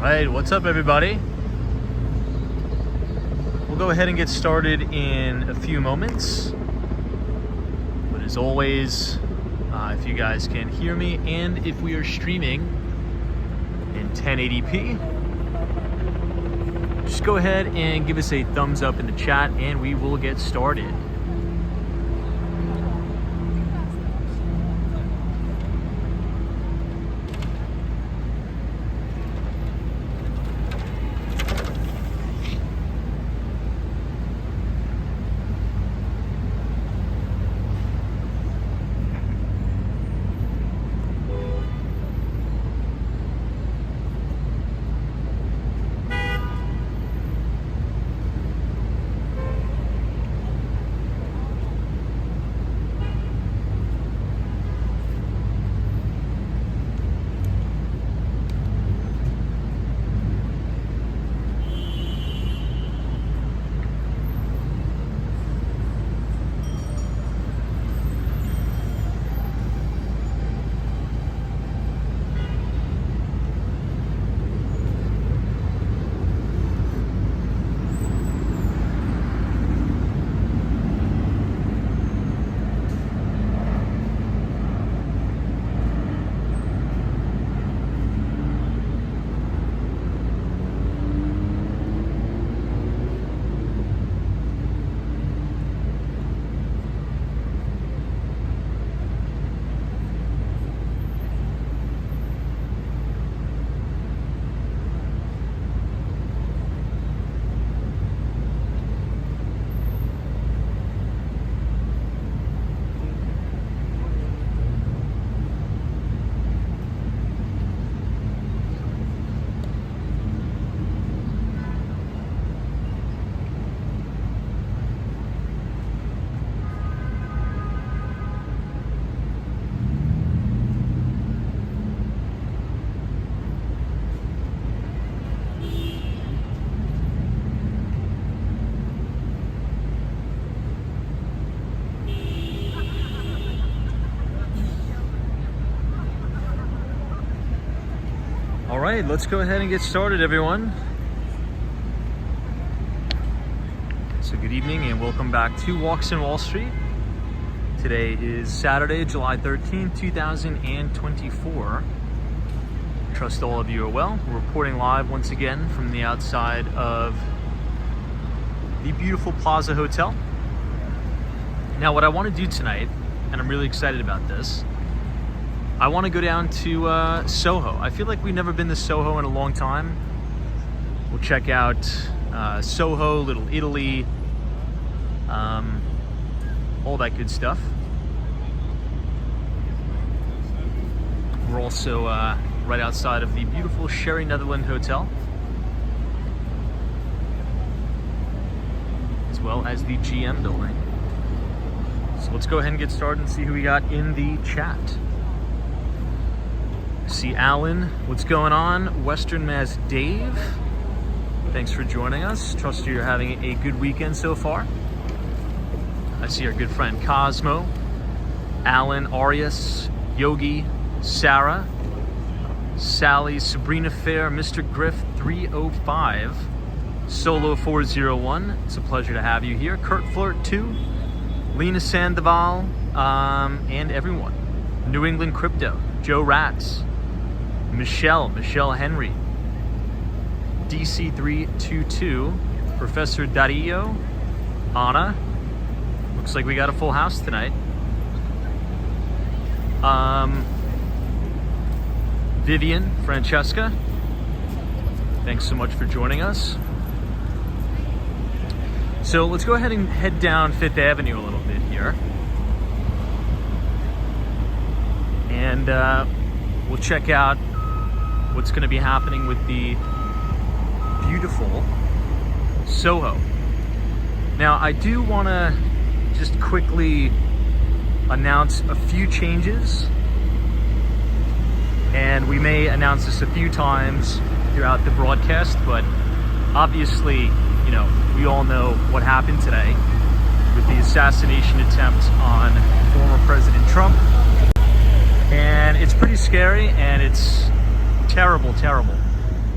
Alright, what's up everybody? We'll go ahead and get started in a few moments. But as always, if you guys can hear me and if we are streaming in 1080p, just go ahead and give us a thumbs up in the chat and we will get started. Alright, let's go ahead and get started, everyone. So good evening and welcome back to Walks in Wall Street. Today is Saturday, July 13th, 2024. Trust all of you are well. We're reporting live once again from the outside of the beautiful Plaza Hotel. Now, what I want to do tonight, and I'm really excited about this, I want to go down to Soho. I feel like we've never been to Soho in a long time. We'll check out Soho, Little Italy, all that good stuff. We're also right outside of the beautiful Sherry Netherland Hotel, as well as the GM building. So let's go ahead and get started and see who we got in the chat. See Alan, what's going on? Western Mass Dave, thanks for joining us. Trust you're having a good weekend so far. I see our good friend Cosmo, Alan, Arias, Yogi, Sarah, Sally, Sabrina Fair, Mr. Griff 305, Solo 401. It's a pleasure to have you here. Kurt Flirt 2, Lena Sandoval, and everyone. New England Crypto, Joe Ratz, Michelle Henry, DC322, Professor Dario, Anna. Looks like we got a full house tonight. Vivian, Francesca, thanks so much for joining us. So let's go ahead and head down Fifth Avenue a little bit here. And we'll check out what's going to be happening with the beautiful Soho. Now, I do want to just quickly announce a few changes, and we may announce this a few times throughout the broadcast, but obviously, you know, we all know what happened today with the assassination attempt on former President Trump. And it's pretty scary, and it's terrible, terrible.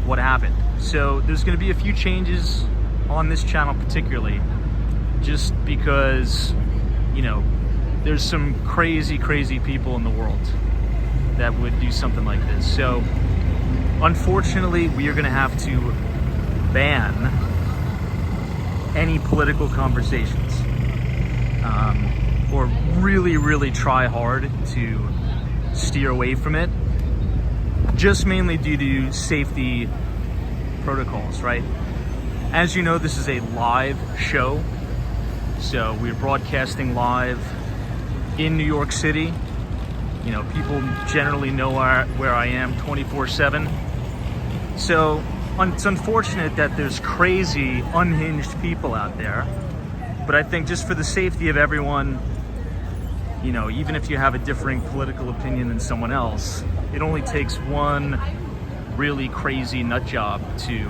what happened. So there's going to be a few changes on this channel particularly, just because, you know, there's some crazy people in the world that would do something like this. So unfortunately, we are going to have to ban any political conversations, or really try hard to steer away from it, just mainly due to safety protocols, right? As you know, this is a live show, so we're broadcasting live in New York City. You know, people generally know where I am 24/7. So it's unfortunate that there's crazy, unhinged people out there, but I think just for the safety of everyone, you know, even if you have a differing political opinion than someone else, it only takes one really crazy nut job to,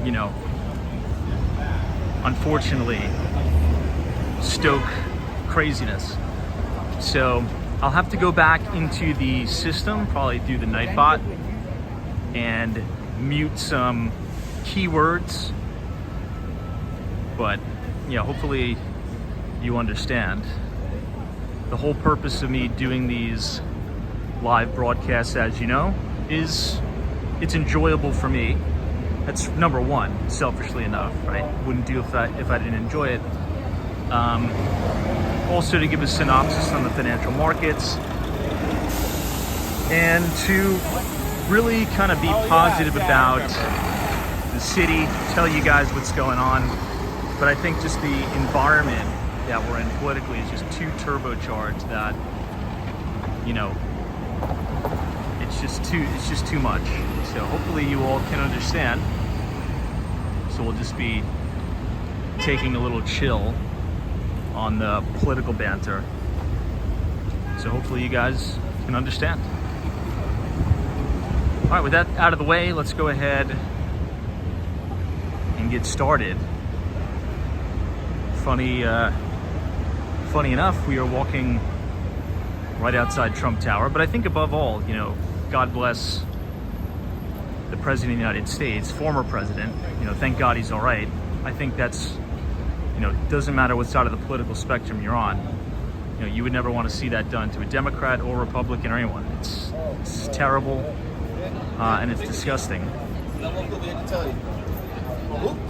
you know, unfortunately stoke craziness. So I'll have to go back into the system, probably do the Nightbot, and mute some keywords. But yeah, hopefully you understand. The whole purpose of me doing these live broadcasts, as you know, is it's enjoyable for me. That's number one, selfishly enough, right? Wouldn't do if I didn't enjoy it. Also to give a synopsis on the financial markets, and to really kind of be positive about the city, tell you guys what's going on. But I think just the environment that we're in politically is just too turbocharged that, you know, it's just too much. So hopefully you all can understand. So we'll just be taking a little chill on the political banter. So hopefully you guys can understand. All right, with that out of the way, let's go ahead and get started. Funny enough, we are walking right outside Trump Tower, but I think above all, you know, God bless the President of the United States, former president, you know, thank God he's all right. I think that's, you know, it doesn't matter what side of the political spectrum you're on. You know, you would never want to see that done to a Democrat or Republican or anyone. It's terrible, and it's disgusting.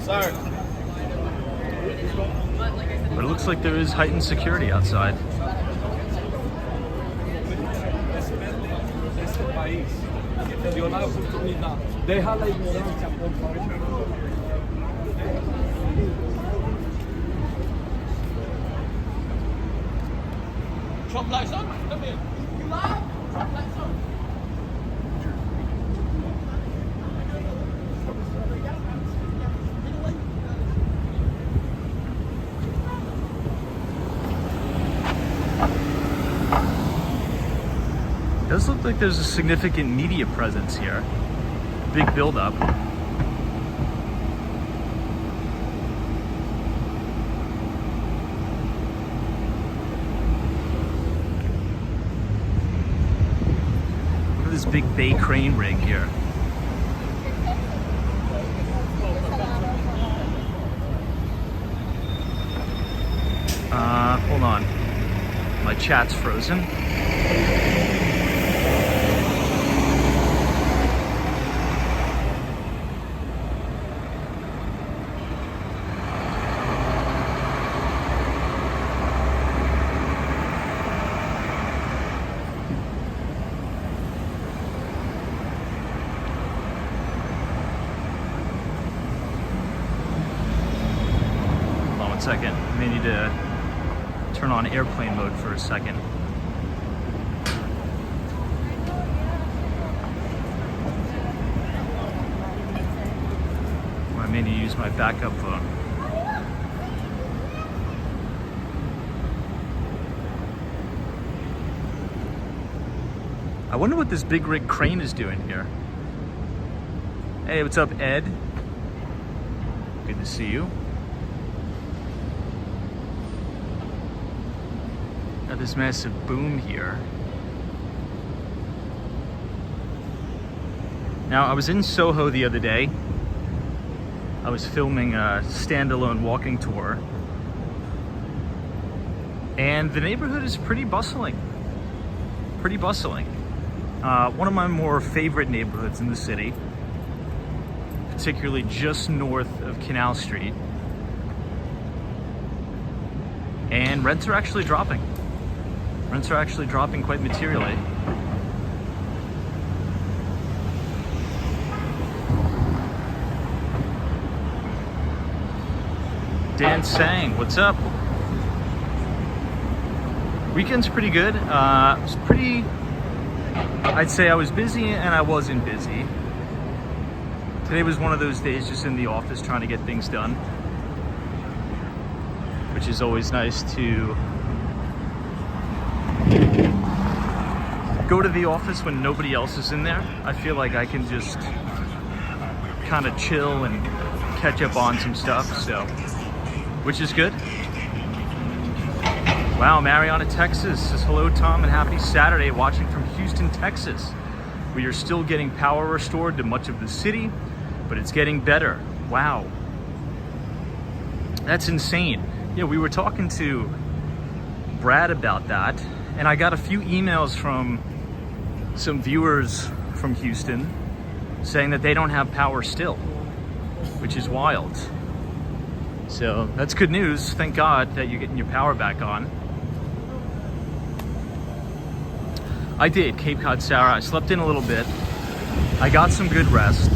Sorry. But it looks like there is heightened security outside. Trump lights on? Come here. You live? Trump lights on. It does look like there's a significant media presence here. Big buildup. Look at this big bay crane rig here. Hold on. My chat's frozen. Second, I may need to turn on airplane mode for a second. Or I may need to use my backup phone. I wonder what this big rig crane is doing here. Hey, what's up, Ed? Good to see you. Got this massive boom here. Now, I was in Soho the other day. I was filming a standalone walking tour. And the neighborhood is pretty bustling. Pretty bustling. One of my more favorite neighborhoods in the city, particularly just north of Canal Street. And rents are actually dropping. Rents are actually dropping quite materially. Dan Sang, what's up? Weekend's pretty good. I'd say I was busy and I wasn't busy. Today was one of those days just in the office trying to get things done, which is always nice to go to the office when nobody else is in there. I feel like I can just kind of chill and catch up on some stuff, so, which is good. Wow, Mariana, Texas says hello, Tom, and happy Saturday, watching from Houston, Texas. We are still getting power restored to much of the city, but it's getting better. Wow. That's insane. Yeah, we were talking to Brad about that, and I got a few emails from some viewers from Houston saying that they don't have power still, which is wild. So that's good news. Thank God that you're getting your power back on. I did, Cape Cod Sarah. I slept in a little bit. I got some good rest.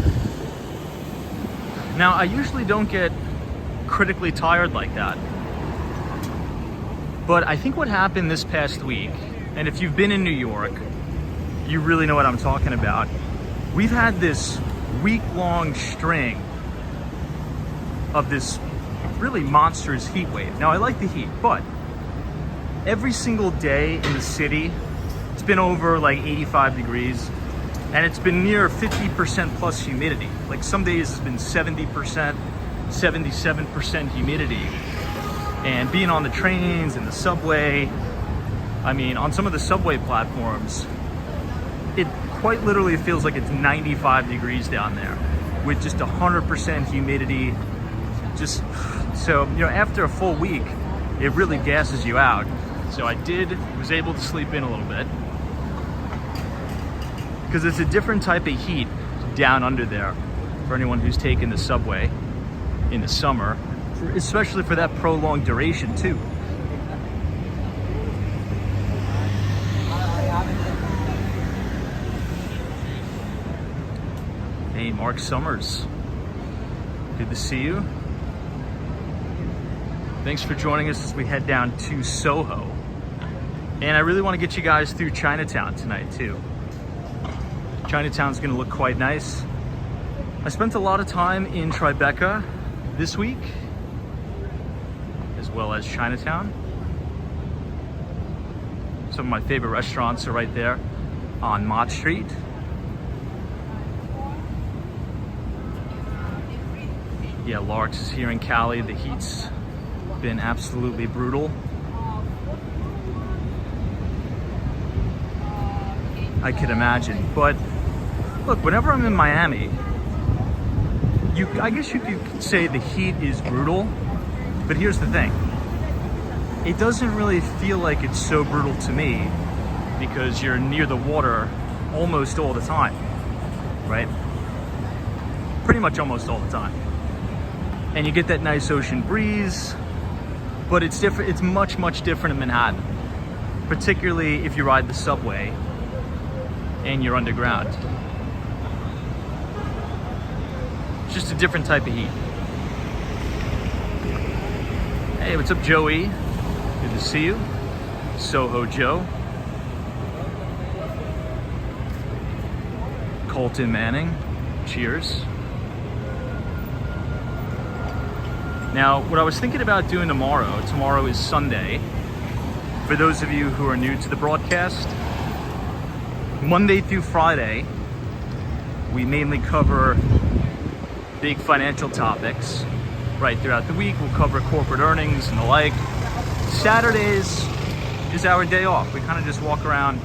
Now, I usually don't get critically tired like that. But I think what happened this past week, and if you've been in New York, you really know what I'm talking about. We've had this week-long string of this really monstrous heat wave. Now, I like the heat, but every single day in the city, it's been over like 85 degrees, and it's been near 50% plus humidity. Like some days it's been 70%, 77% humidity. And being on the trains and the subway, I mean, on some of the subway platforms, it quite literally feels like it's 95 degrees down there with just 100% humidity. Just, so, you know, after a full week, it really gasses you out. So I was able to sleep in a little bit, because it's a different type of heat down under there for anyone who's taken the subway in the summer, especially for that prolonged duration too. Hey, Mark Summers, good to see you. Thanks for joining us as we head down to Soho. And I really want to get you guys through Chinatown tonight too. Chinatown's gonna look quite nice. I spent a lot of time in Tribeca this week, as well as Chinatown. Some of my favorite restaurants are right there on Mott Street. Yeah, Larks is here in Cali. The heat's been absolutely brutal. I could imagine, but look, whenever I'm in Miami, I guess you could say the heat is brutal, but here's the thing. It doesn't really feel like it's so brutal to me because you're near the water almost all the time, right? Pretty much almost all the time. And you get that nice ocean breeze, but it's different. It's much, much different in Manhattan, particularly if you ride the subway and you're underground. It's just a different type of heat. Hey, what's up, Joey? Good to see you. Soho Joe. Colton Manning, cheers. Now, what I was thinking about doing tomorrow is Sunday. For those of you who are new to the broadcast, Monday through Friday, we mainly cover big financial topics. Right throughout the week, we'll cover corporate earnings and the like. Saturdays is our day off. We kind of just walk around,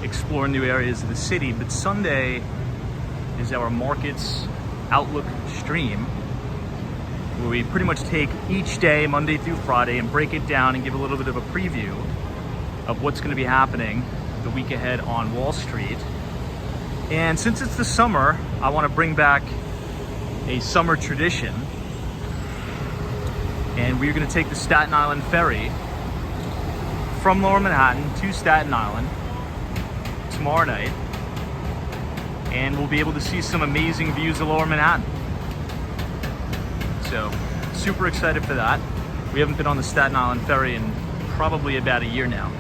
explore new areas of the city. But Sunday is our Markets Outlook stream, where we pretty much take each day, Monday through Friday, and break it down and give a little bit of a preview of what's going to be happening the week ahead on Wall Street. And since it's the summer, I want to bring back a summer tradition. And we're going to take the Staten Island ferry from Lower Manhattan to Staten Island tomorrow night. And we'll be able to see some amazing views of Lower Manhattan. So, super excited for that. We haven't been on the Staten Island ferry in probably about a year now.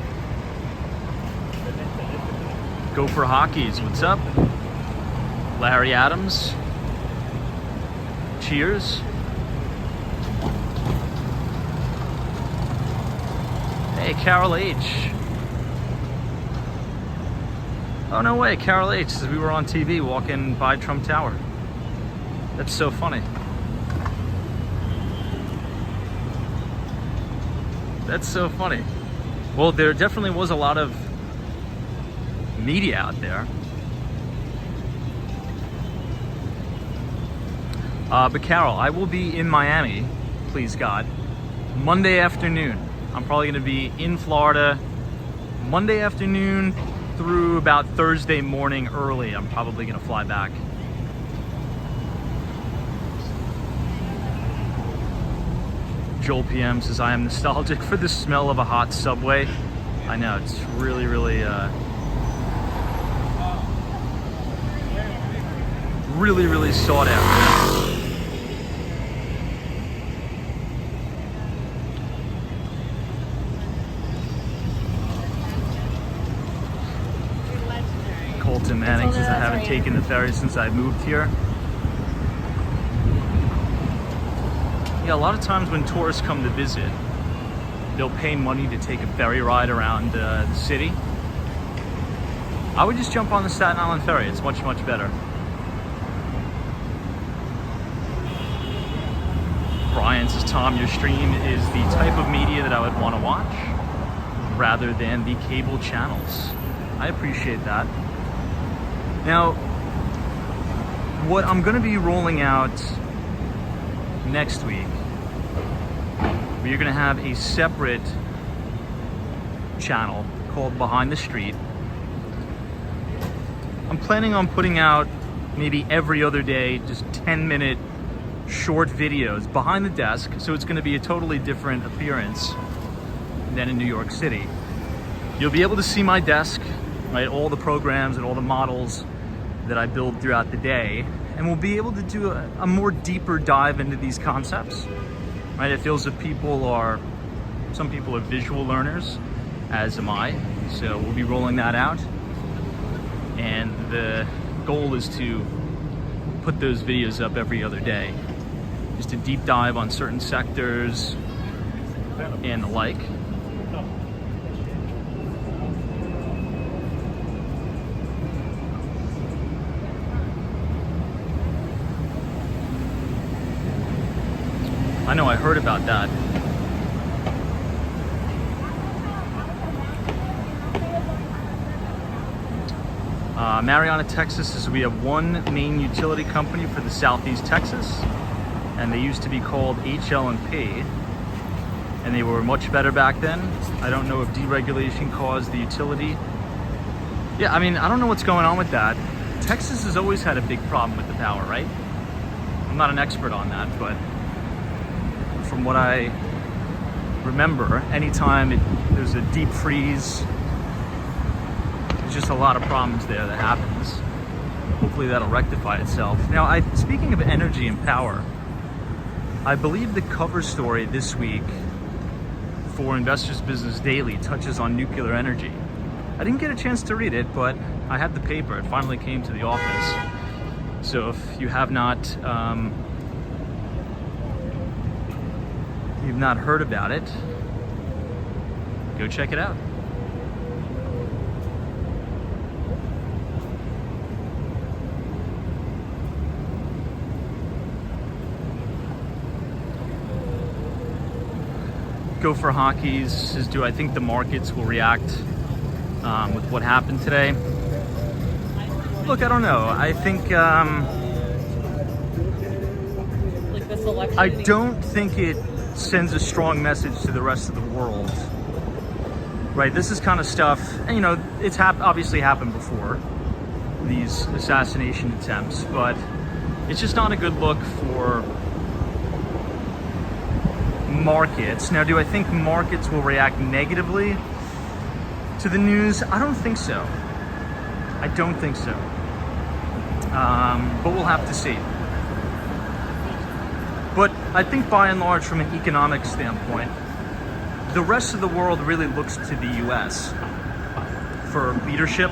Go for Hockey's, what's up? Larry Adams. Cheers. Hey, Carol H. Oh, no way, Carol H. Says we were on TV walking by Trump Tower. That's so funny. That's so funny. Well, there definitely was a lot of media out there. But Carol, I will be in Miami, please God, Monday afternoon. I'm probably going to be in Florida Monday afternoon through about Thursday morning early. I'm probably going to fly back. Joel PM says, I am nostalgic for the smell of a hot Subway. I know, it's really, really, really sought after. Colton Manning says, I haven't taken the ferry since I moved here. Yeah, a lot of times when tourists come to visit, they'll pay money to take a ferry ride around the city. I would just jump on the Staten Island ferry. It's much, much better. Brian says, Tom, your stream is the type of media that I would want to watch rather than the cable channels. I appreciate that. Now, what I'm going to be rolling out next week, we're going to have a separate channel called Behind the Street. I'm planning on putting out maybe every other day, just 10-minute short videos behind the desk, so it's going to be a totally different appearance than in New York City. You'll be able to see my desk, right, all the programs and all the models that I build throughout the day, and we'll be able to do a more deeper dive into these concepts, right? It feels that some people are visual learners, as am I, so we'll be rolling that out, and the goal is to put those videos up every other day, just a deep dive on certain sectors and the like. I know, I heard about that. Mariana, Texas says we have one main utility company for the Southeast Texas, and they used to be called HL&P, and they were much better back then. I don't know if deregulation caused the utility. Yeah, I mean, I don't know what's going on with that. Texas has always had a big problem with the power, right? I'm not an expert on that, but from what I remember, anytime there's a deep freeze, there's just a lot of problems there that happens. Hopefully that'll rectify itself. Now, speaking of energy and power, I believe the cover story this week for Investors Business Daily touches on nuclear energy. I didn't get a chance to read it, but I had the paper. It finally came to the office. So if you have not you've not heard about it, go check it out. Go for Hockey's says, do I think the markets will react with what happened today? Look, I don't know. I think Like the selection. I don't think it sends a strong message to the rest of the world. Right, this is kind of stuff, and you know, it's obviously happened before, these assassination attempts, but it's just not a good look for markets. Now, do I think markets will react negatively to the news? I don't think so. I don't think so. But we'll have to see. But I think by and large, from an economic standpoint, the rest of the world really looks to the US for leadership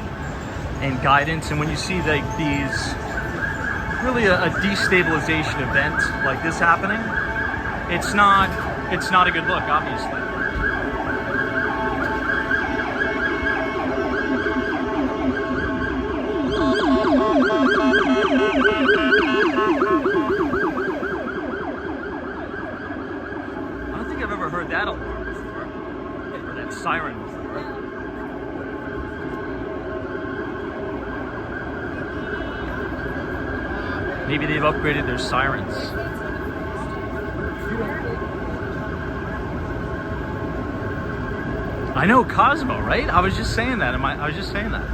and guidance. And when you see like these, really a destabilization event like this happening, it's not a good look, obviously. I don't think I've ever heard that alarm before, or that siren before. Maybe they've upgraded their sirens. I know, Cosmo, right? I was just saying that. I was just saying that.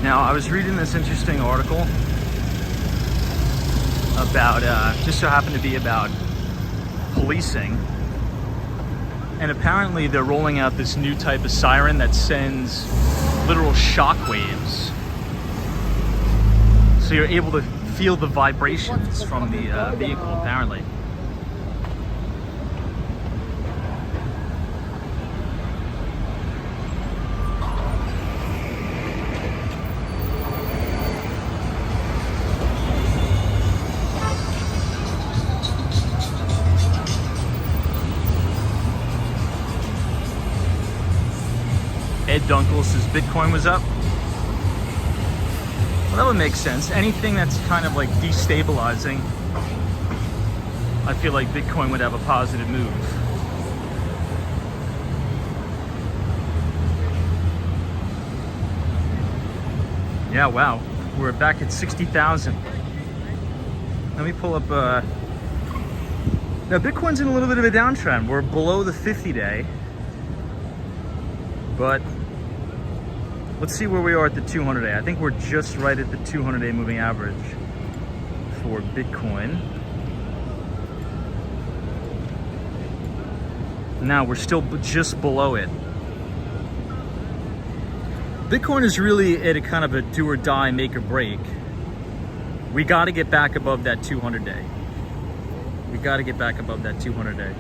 Now, I was reading this interesting article about, just so happened to be about policing. And apparently they're rolling out this new type of siren that sends literal shock waves. So you're able to feel the vibrations from the vehicle, apparently. Ed Dunkel says Bitcoin was up. Well, that would make sense. Anything that's kind of like destabilizing, I feel like Bitcoin would have a positive move. Yeah, wow. We're back at 60,000. Let me pull up, now Bitcoin's in a little bit of a downtrend. We're below the 50-day. But let's see where we are at the 200-day. I think we're just right at the 200-day moving average for Bitcoin. Now we're still just below it. Bitcoin is really at a kind of a do or die, make or break. We got to get back above that 200-day. We got to get back above that 200-day.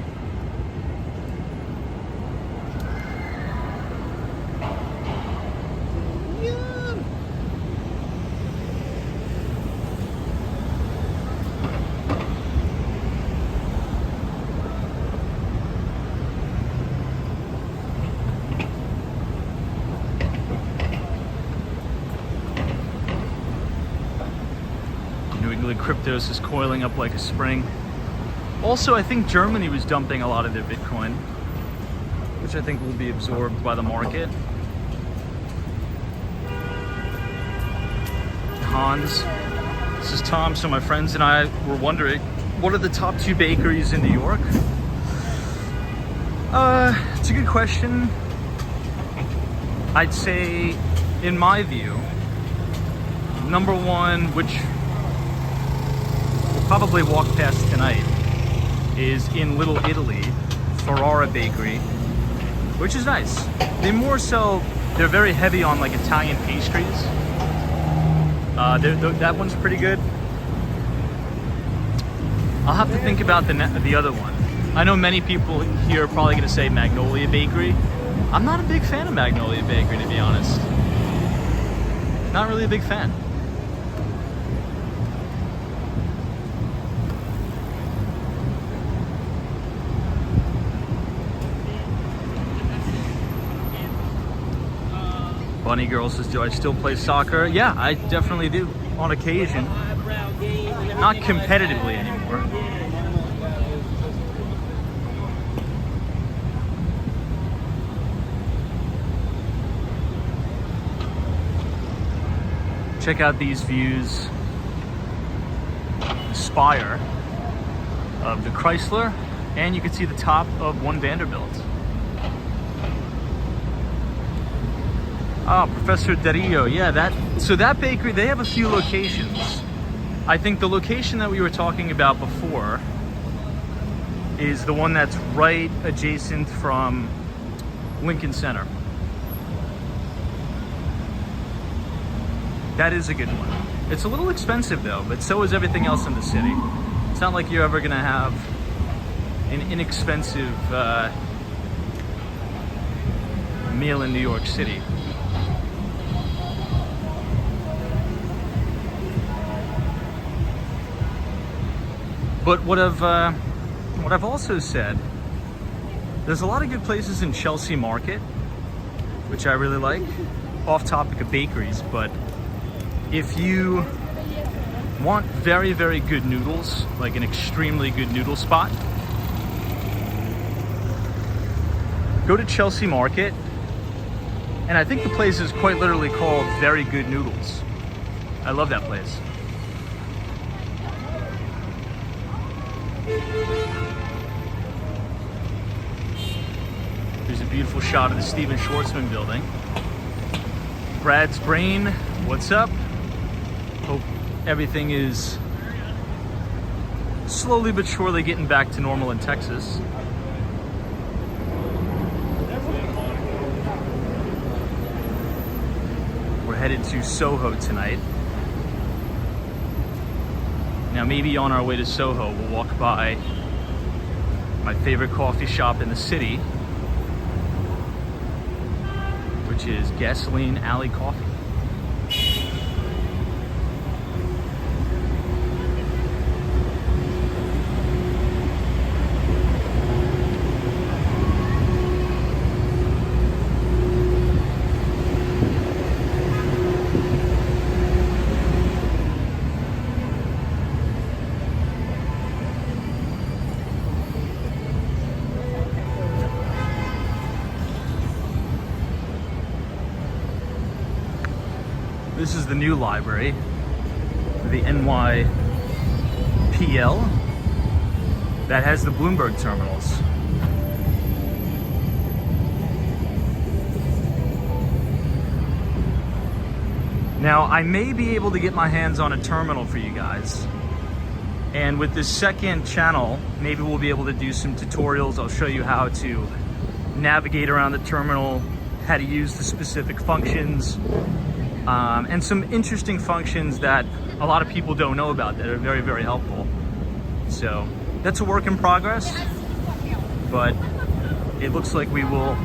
Cryptos is coiling up like a spring. Also, I think Germany was dumping a lot of their Bitcoin, which I think will be absorbed by the market. Hans, this is Tom. So my friends and I were wondering, what are the top 2 bakeries in New York? It's a good question. I'd say, in my view, number 1, which probably walk past tonight, is in Little Italy, Ferrara Bakery, which is nice. They're very heavy on like Italian pastries. That one's pretty good. I'll have to think about the other one. I know many people here are probably going to say Magnolia Bakery. I'm not a big fan of Magnolia Bakery, to be honest. Not really a big fan. Bunny Girl says, do I still play soccer? Yeah, I definitely do, on occasion. Not competitively anymore. Check out these views. The spire of the Chrysler, and you can see the top of One Vanderbilt. Oh, Professor Darío, yeah, so that bakery, they have a few locations. I think the location that we were talking about before is the one that's right adjacent from Lincoln Center. That is a good one. It's a little expensive though, but so is everything else in the city. It's not like you're ever gonna have an inexpensive meal in New York City. But what I've also said, there's a lot of good places in Chelsea Market, which I really like. Off topic of bakeries, but if you want very, very good noodles, like an extremely good noodle spot, go to Chelsea Market, and I think the place is quite literally called Very Good Noodles. I love that place. There's a beautiful shot of the Stephen Schwarzman building. Brad's Brain, what's up? Hope everything is slowly but surely getting back to normal in Texas. We're headed to Soho tonight. Now maybe on our way to Soho, we'll walk by my favorite coffee shop in the city, which is Gasoline Alley Coffee. This is the new library, the NYPL, that has the Bloomberg terminals. Now, I may be able to get my hands on a terminal for you guys. And with this second channel, maybe we'll be able to do some tutorials. I'll show you how to navigate around the terminal, how to use the specific functions, and some interesting functions that a lot of people don't know about that are very, very helpful. So that's a work in progress, but it looks like we will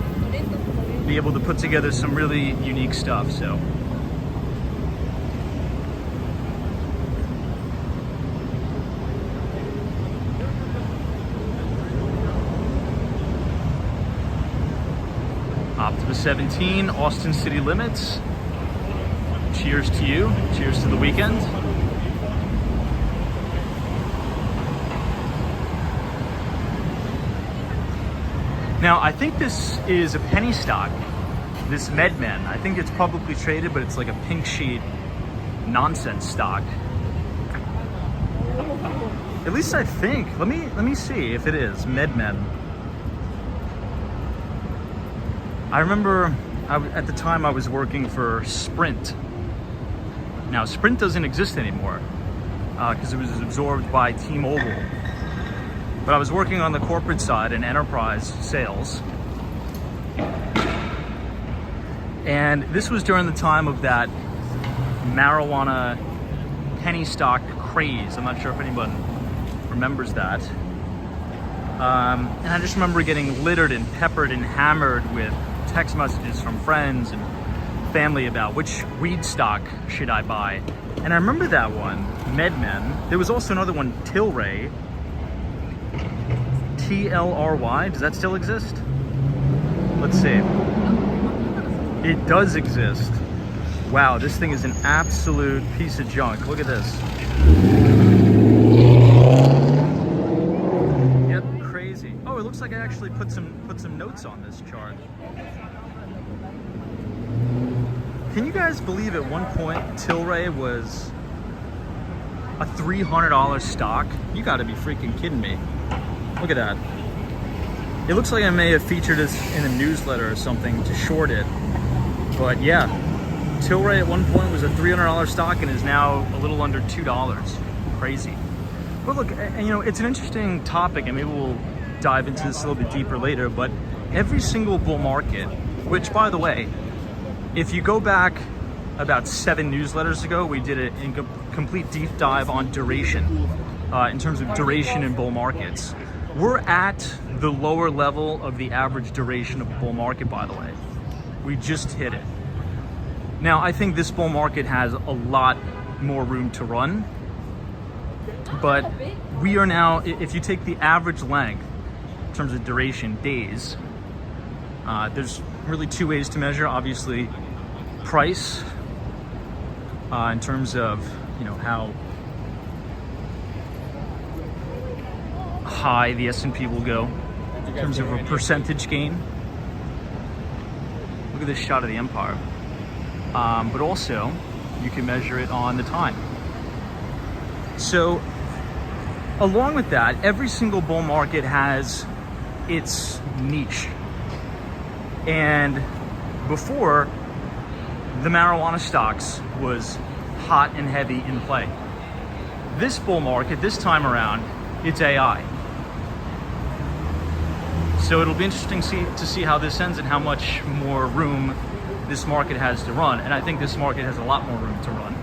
be able to put together some really unique stuff. So Optimus 17, Austin City Limits. Cheers to you. Cheers to the weekend. Now, I think this is a penny stock, this MedMen. I think it's publicly traded, but it's like a pink sheet nonsense stock. At least I think. Let me see if it is MedMen. I remember at the time I was working for Sprint. Now, Sprint doesn't exist anymore because it was absorbed by T-Mobile. But I was working on the corporate side in enterprise sales. And this was during the time of that marijuana penny stock craze. I'm not sure if anyone remembers that. And I just remember getting littered and peppered and hammered with text messages from friends and family about which weed stock should I buy. And I remember that one, MedMen. There was also another one, Tilray. TLRY, does that still exist? Let's see. It does exist. Wow, this thing is an absolute piece of junk. Look at this. like I actually put some notes on this chart. Can you guys believe at one point Tilray was a $300 stock? You got to be freaking kidding me! Look at that. It looks like I may have featured this in a newsletter or something to short it, but yeah, Tilray at one point was a $300 stock and is now a little under $2. Crazy. But look, you know, it's an interesting topic, and maybe we'll dive into this a little bit deeper later, but every single bull market, which by the way, if you go back about 7 newsletters ago, we did a complete deep dive on duration, in terms of duration in bull markets. We're at the lower level of the average duration of a bull market, by the way. We just hit it. Now, I think this bull market has a lot more room to run, but we are now, if you take the average length in terms of duration, days, there's really 2 ways to measure. Obviously, price, in terms of, you know, how high the S&P will go in terms of a percentage gain. Look at this shot of the Empire. But also, you can measure it on the time. So, along with that, every single bull market has its niche. And before, the marijuana stocks was hot and heavy in play. This bull market, this time around, it's AI. So it'll be interesting to see how this ends and how much more room this market has to run. And I think this market has a lot more room to run.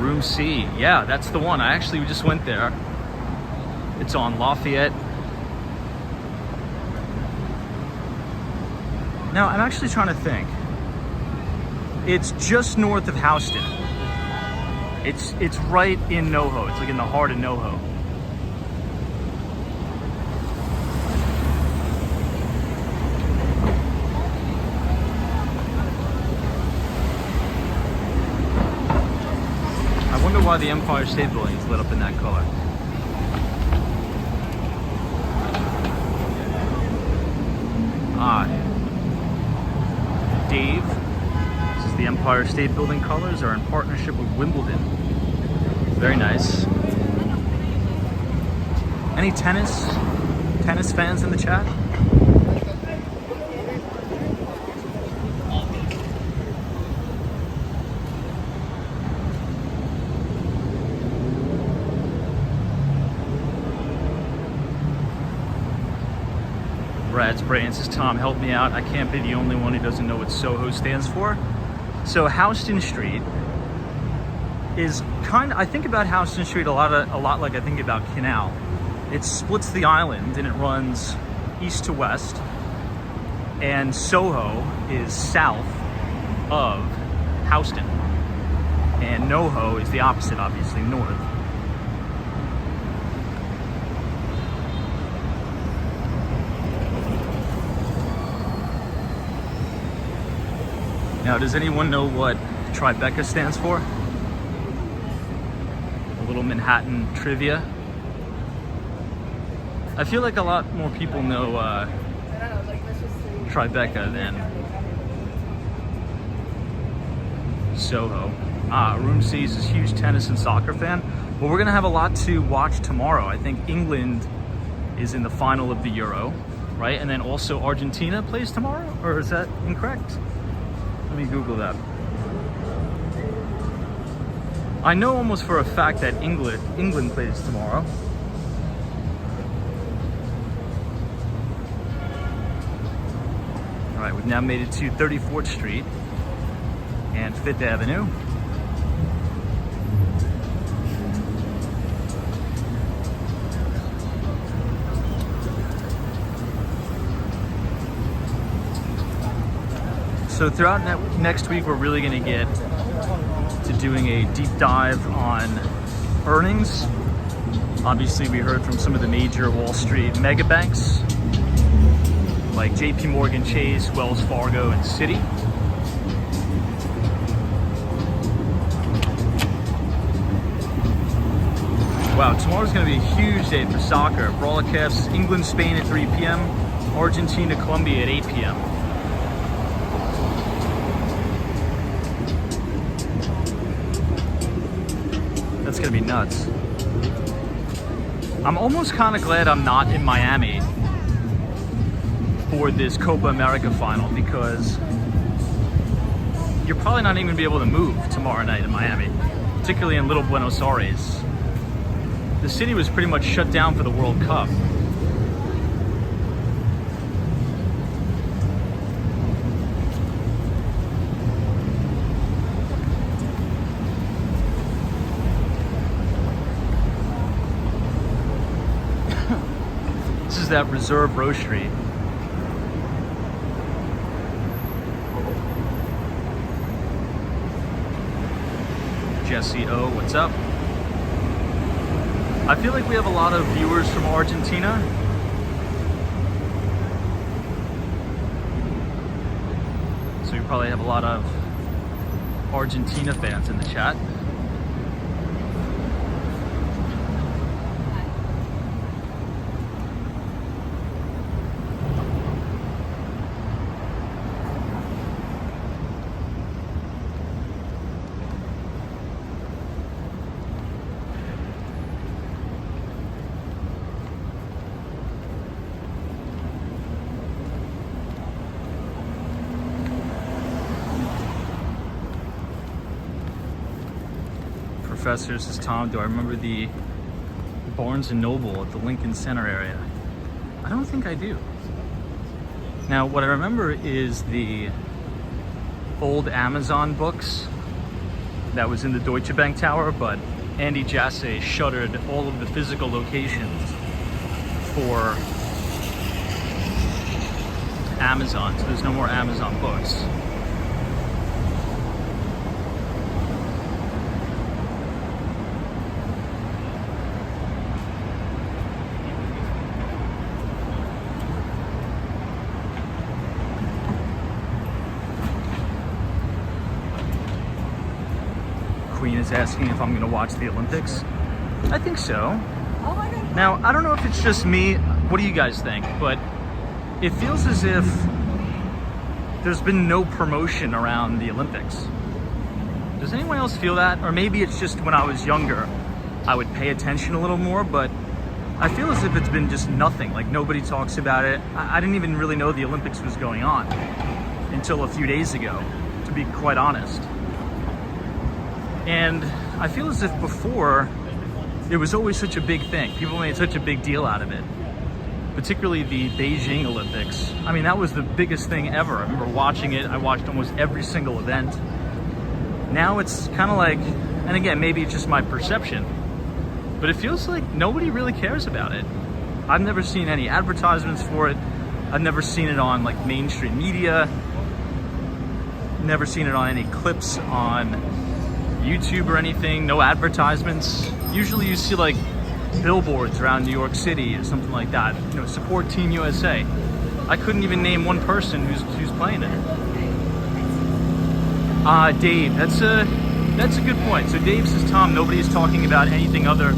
Room C. Yeah, that's the one. We just went there. It's on Lafayette. Now, I'm actually trying to think. It's just north of Houston. It's right in NoHo. It's like in the heart of NoHo. I wonder why the Empire State Building is lit up in that color. Dave, this is the Empire State Building colors, are in partnership with Wimbledon. Very nice. Any tennis fans in the chat? Brad's Brain says, Tom, help me out. I can't be the only one who doesn't know what SOHO stands for. So Houston Street is I think about Houston Street a lot like I think about Canal. It splits the island and it runs east to west. And SOHO is south of Houston. And NoHo is the opposite, obviously, north. Now, does anyone know what Tribeca stands for? A little Manhattan trivia. I feel like a lot more people know Tribeca than SOHO. Room C is a huge tennis and soccer fan. Well, we're gonna have a lot to watch tomorrow. I think England is in the final of the Euro, right? And then also Argentina plays tomorrow, or is that incorrect? Let me Google that. I know almost for a fact that England plays tomorrow. All right, we've now made it to 34th Street and 5th Avenue. So throughout next week, we're really going to get to doing a deep dive on earnings. Obviously, we heard from some of the major Wall Street mega banks like JP Morgan Chase, Wells Fargo, and Citi. Wow, tomorrow's going to be a huge day for soccer. Brawl of Caps, England, Spain at 3 p.m. Argentina, Colombia at 8 p.m. That's going to be nuts. I'm almost kind of glad I'm not in Miami for this Copa America final, because you're probably not even going to be able to move tomorrow night in Miami, particularly in Little Buenos Aires. The city was pretty much shut down for the World Cup. This is that Reserve Roastery. Jesse O, what's up? I feel like we have a lot of viewers from Argentina. So we probably have a lot of Argentina fans in the chat. Professor, says Tom, do I remember the Barnes & Noble at the Lincoln Center area? I don't think I do. Now, what I remember is the old Amazon books that was in the Deutsche Bank Tower, but Andy Jassy shuttered all of the physical locations for Amazon, so there's no more Amazon books. Queen is asking if I'm going to watch the Olympics. I think so. Now, I don't know if it's just me. What do you guys think? But it feels as if there's been no promotion around the Olympics. Does anyone else feel that? Or maybe it's just when I was younger, I would pay attention a little more, but I feel as if it's been just nothing. Like, nobody talks about it. I didn't even really know the Olympics was going on until a few days ago, to be quite honest. And I feel as if before, it was always such a big thing. People made such a big deal out of it. Particularly the Beijing Olympics. I mean, that was the biggest thing ever. I remember watching it. I watched almost every single event. Now it's kind of like, and again, maybe it's just my perception, but it feels like nobody really cares about it. I've never seen any advertisements for it. I've never seen it on like mainstream media. Never seen it on any clips on YouTube or anything. No advertisements. Usually you see like billboards around New York City or something like that. You know, support Team USA. I couldn't even name one person who's playing it. Dave, that's a good point. So Dave says, Tom, nobody's talking about anything other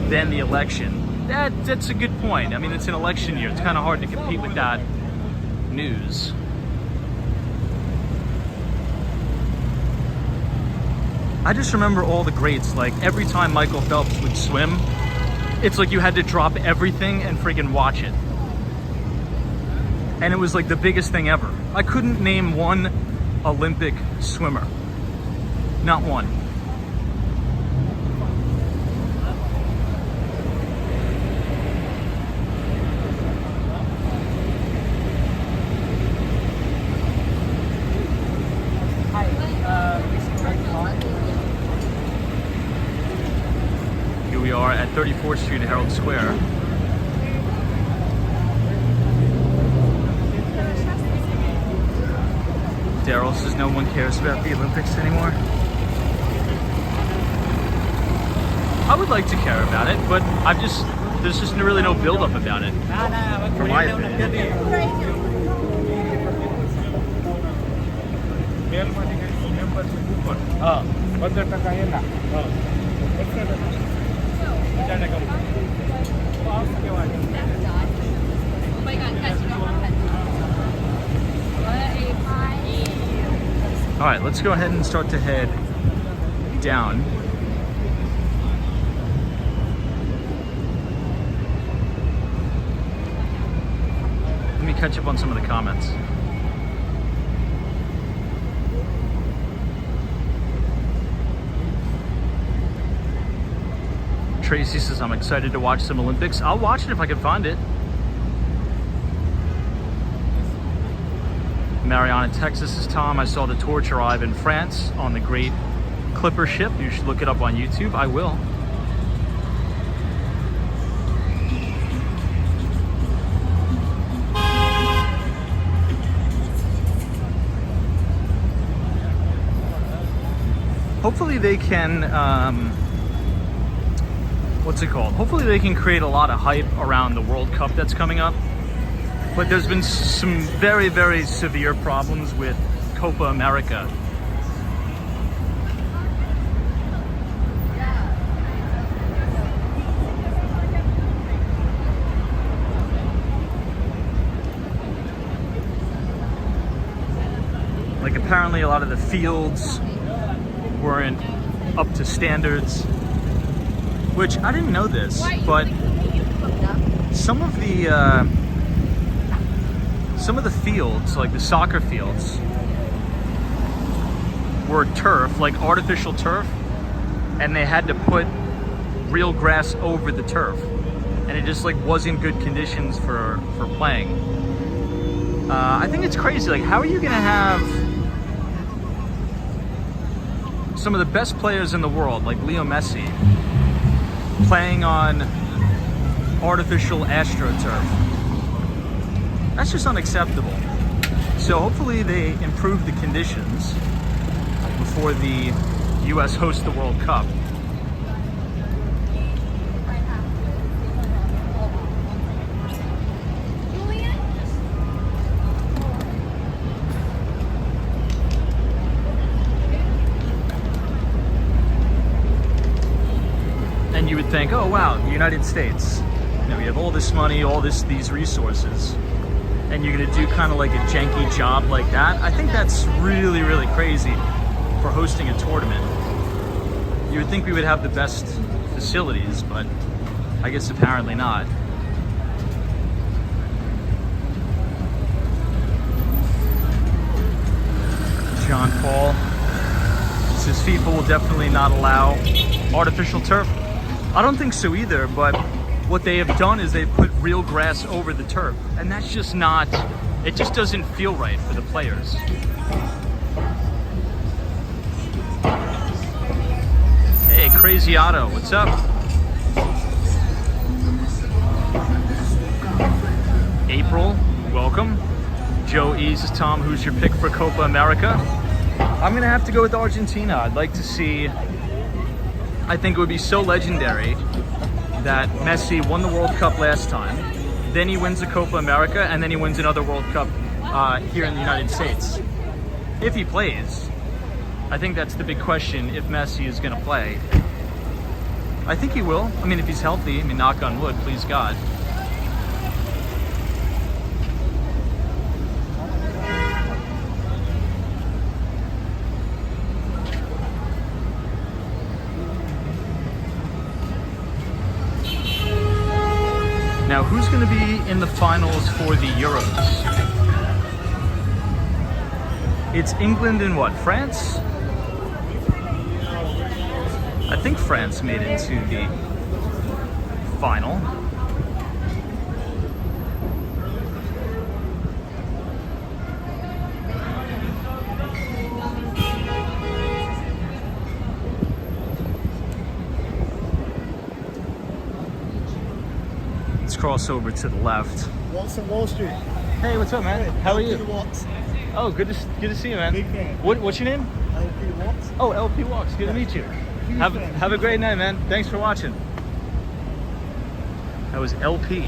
than the election. That's a good point. I mean, it's an election year. It's kind of hard to compete with that news. I just remember all the greats. Like, every time Michael Phelps would swim, it's like you had to drop everything and freaking watch it. And it was like the biggest thing ever. I couldn't name one Olympic swimmer. Not one. Here we are at 34th Street at Herald Square. Daryl says no one cares about the Olympics anymore. I would like to care about it, but there's just really no build-up about it, for my opinion. All right, let's go ahead and start to head down. Let me catch up on some of the comments. Tracy says, I'm excited to watch some Olympics. I'll watch it if I can find it. Mariana, Texas is Tom. I saw the torch arrive in France on the Great Clipper ship. You should look it up on YouTube. I will. Hopefully they can, what's it called? Hopefully they can create a lot of hype around the World Cup that's coming up. But there's been some very, very severe problems with Copa America. Like apparently a lot of the fields weren't up to standards, which I didn't know this, but some of the fields, like the soccer fields, were turf, like artificial turf, and they had to put real grass over the turf, and it just like wasn't good conditions for playing. I think it's crazy. Like, how are you gonna have some of the best players in the world, like Leo Messi, playing on artificial AstroTurf? That's just unacceptable. So hopefully they improve the conditions before the US hosts the World Cup. And you would think, oh wow, the United States, you know, we have all this money, these resources, and you're gonna do kind of like a janky job like that. I think that's really, really crazy for hosting a tournament. You would think we would have the best facilities, but I guess apparently not. John Paul says FIFA will definitely not allow artificial turf. I don't think so either, but what they have done is they've put real grass over the turf, and that's just not, it just doesn't feel right for the players. Hey, Crazy Otto, what's up? April, welcome. Joe E says, Tom, who's your pick for Copa America? I'm gonna have to go with Argentina. I'd like to see, I think it would be so legendary that Messi won the World Cup last time, then he wins the Copa America, and then he wins another World Cup here in the United States. If he plays. I think that's the big question, if Messi is going to play. I think he will. I mean, if he's healthy, I mean, knock on wood, please God. Now, who's going to be in the finals for the Euros? It's England and what, France? I think France made it to the final. Let's cross over to the left. Watts on Wall Street. Hey, what's up, man? How are you? LP Watts. Oh, good to see you, man. Big fan. What's your name? LP Watts. Oh, LP Walks. Good to meet you. Have a great night, man. Thanks for watching. That was LP.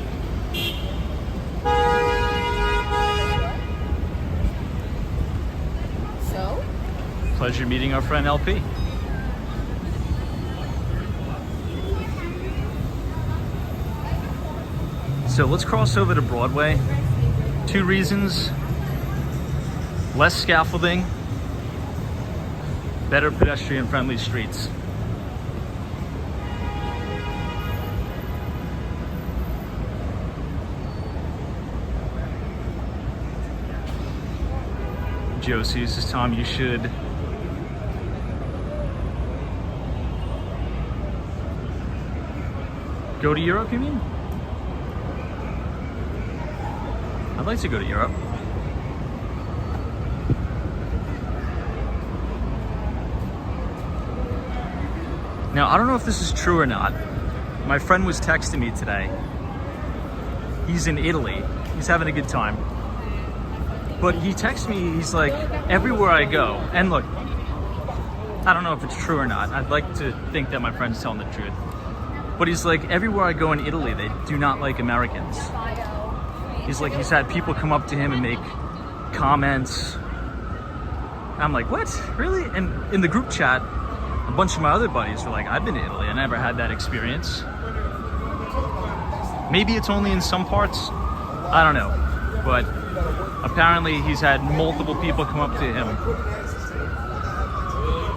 So? Pleasure meeting our friend LP. So let's cross over to Broadway. 2 reasons: less scaffolding, better pedestrian-friendly streets. Josie says, Tom, you should go to Europe, you mean? I'd like to go to Europe. Now, I don't know if this is true or not. My friend was texting me today. He's in Italy. He's having a good time. But he texted me, he's like, everywhere I go, and look, I don't know if it's true or not. I'd like to think that my friend's telling the truth. But he's like, everywhere I go in Italy, they do not like Americans. He's like, he's had people come up to him and make comments. I'm like, what? Really? And in the group chat, a bunch of my other buddies were like, I've been to Italy. I never had that experience. Maybe it's only in some parts. I don't know. But apparently he's had multiple people come up to him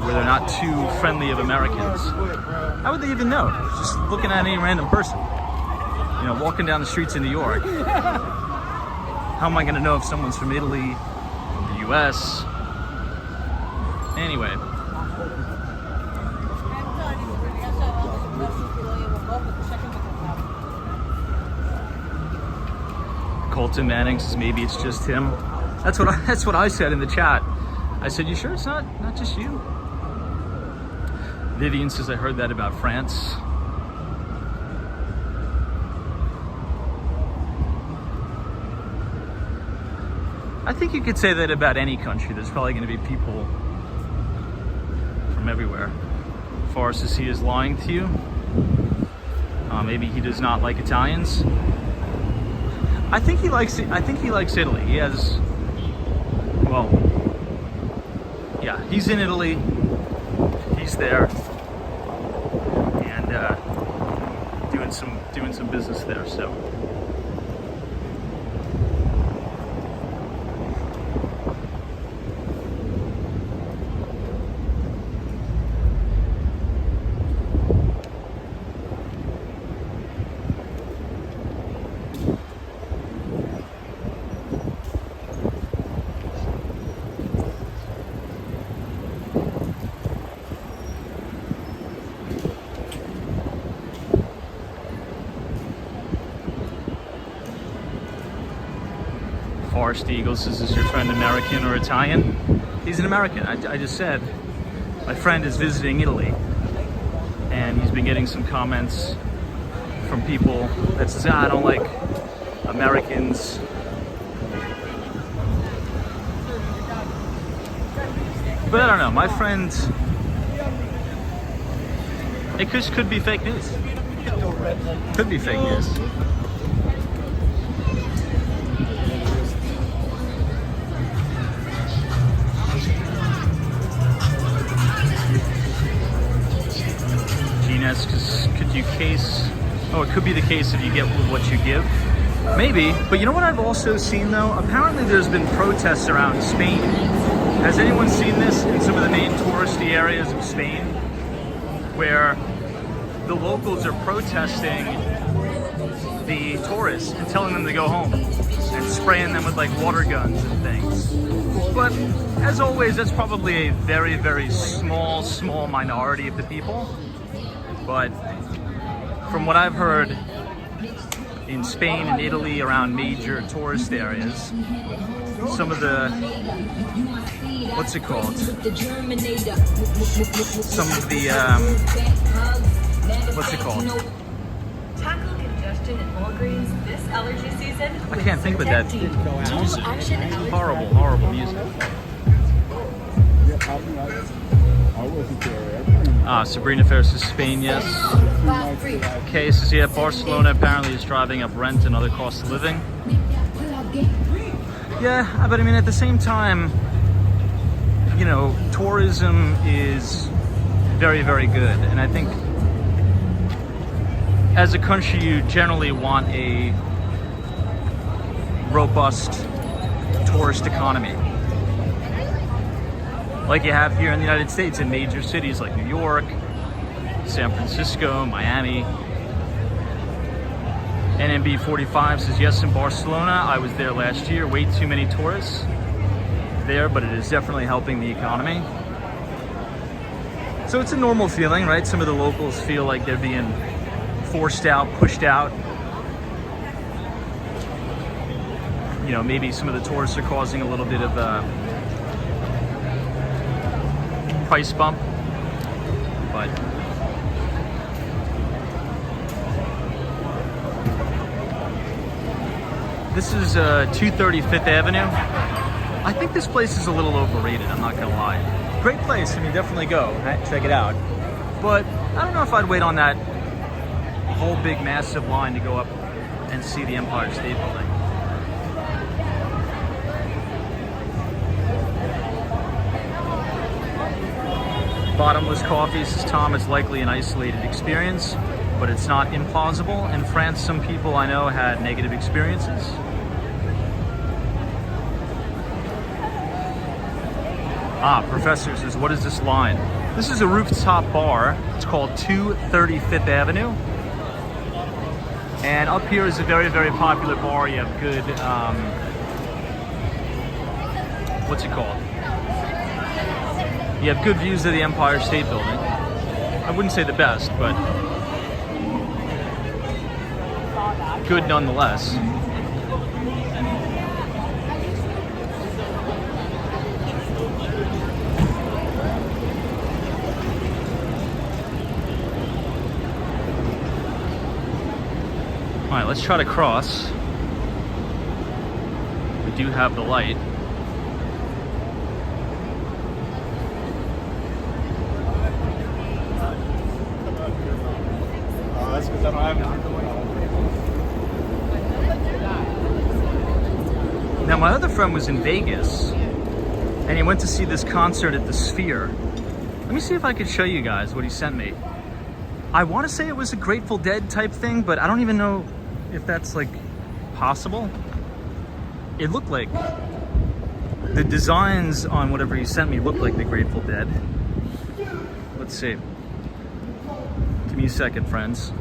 where they're not too friendly of Americans. How would they even know? Just looking at any random person. You know, walking down the streets in New York. How am I going to know if someone's from Italy, the US? Anyway. Colton Manning says maybe it's just him. That's what I said in the chat. I said, you sure it's not just you? Vivian says, I heard that about France. I think you could say that about any country. There's probably going to be people from everywhere. Forrest says he is lying to you. Maybe he does not like Italians. I think he likes Italy. He has, well, yeah, he's in Italy. He's there and doing some business there. So. Forrest Eagles says, is your friend American or Italian? He's an American. I just said my friend is visiting Italy and he's been getting some comments from people that says, I don't like Americans. But I don't know, my friend, it could be fake news. Could be fake news. Because could you case, oh, it could be the case if you get what you give. Maybe, but you know what I've also seen though? Apparently there's been protests around Spain. Has anyone seen this in some of the main touristy areas of Spain? Where the locals are protesting the tourists and telling them to go home and spraying them with like water guns and things. But as always, that's probably a very, very small minority of the people. But from what I've heard in Spain and Italy around major tourist areas, some of the, what's it called? Some of the, what's it called? Tackle congestion in Walgreens this allergy season. I can't think of that music. Horrible music. Sabrina Ferris says Spain, yes. Kay says, yeah, Barcelona apparently is driving up rent and other costs of living. Yeah, but I mean, at the same time, you know, tourism is very, very good. And I think as a country, you generally want a robust tourist economy, like you have here in the United States in major cities like New York, San Francisco, Miami. NMB45 says, yes, in Barcelona. I was there last year. Way too many tourists there, but it is definitely helping the economy. So it's a normal feeling, right? Some of the locals feel like they're being forced out, pushed out. You know, maybe some of the tourists are causing a little bit of a price bump, but this is 230 Fifth Avenue. I think this place is a little overrated, I'm not gonna lie. Great place, I mean, definitely go, check it out. But I don't know if I'd wait on that whole big massive line to go up and see the Empire State Building. Bottomless coffee, says Tom, is likely an isolated experience, but it's not implausible. In France, some people I know had negative experiences. Professor says, what is this line? This is a rooftop bar. It's called 230 Fifth Avenue. And up here is a very, very popular bar. You have good, what's it called? You have good views of the Empire State Building. I wouldn't say the best, but good nonetheless. All right, let's try to cross. We do have the light. That's because I don't have it. Now, my other friend was in Vegas, and he went to see this concert at the Sphere. Let me see if I could show you guys what he sent me. I want to say it was a Grateful Dead type thing, but I don't even know if that's like possible. It looked like the designs on whatever he sent me looked like the Grateful Dead. Let's see. Give me a second, friends.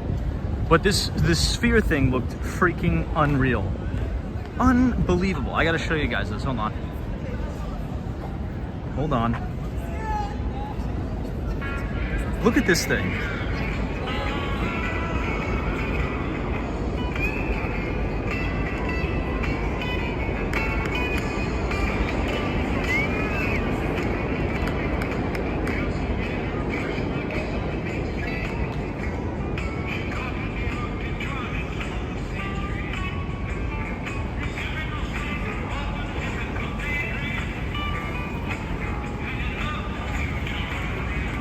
But this Sphere thing looked freaking unreal. Unbelievable. I gotta show you guys this. Hold on. Hold on. Look at this thing.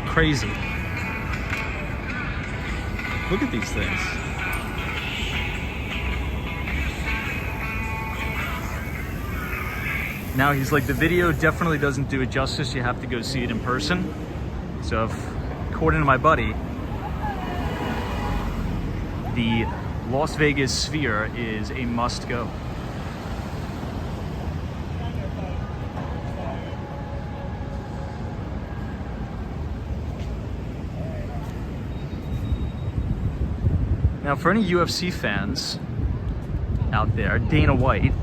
Crazy. Look at these things. Now he's like, the video definitely doesn't do it justice. You have to go see it in person. So if, according to my buddy, the Las Vegas Sphere is a must go. Now, for any UFC fans out there, Dana White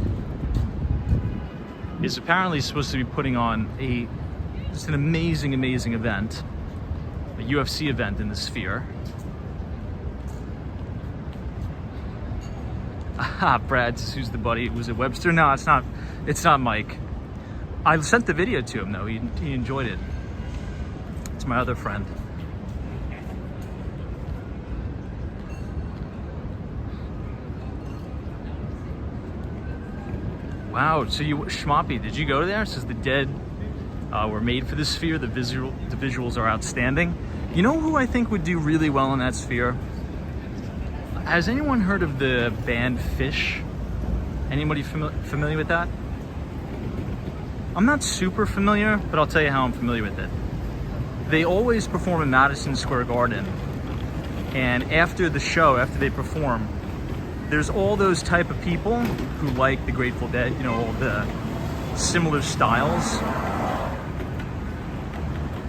is apparently supposed to be putting on just an amazing, amazing event, a UFC event in the Sphere. Brad, who's the buddy? Was it Webster? No, it's not. It's not Mike. I sent the video to him though. He enjoyed it. It's my other friend. Wow, so Schmoppy, did you go there? It says the dead were made for the Sphere. The visuals are outstanding. You know who I think would do really well in that Sphere? Has anyone heard of the band Fish? Anybody familiar with that? I'm not super familiar, but I'll tell you how I'm familiar with it. They always perform in Madison Square Garden. And after the show, after they perform, there's all those type of people who like the Grateful Dead, you know, all the similar styles.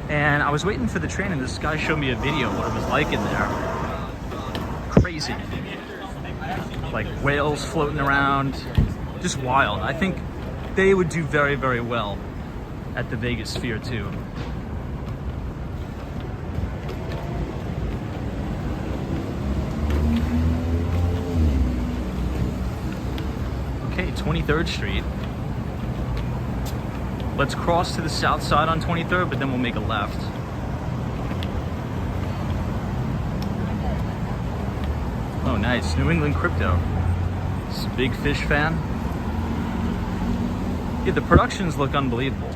And I was waiting for the train, and this guy showed me a video of what it was like in there. Crazy. Like whales floating around, just wild. I think they would do very, very well at the Vegas Sphere too. Okay, 23rd Street. Let's cross to the south side on 23rd, but then we'll make a left. Oh, nice. New England Crypto. This is a big fish fan. Yeah, the productions look unbelievable.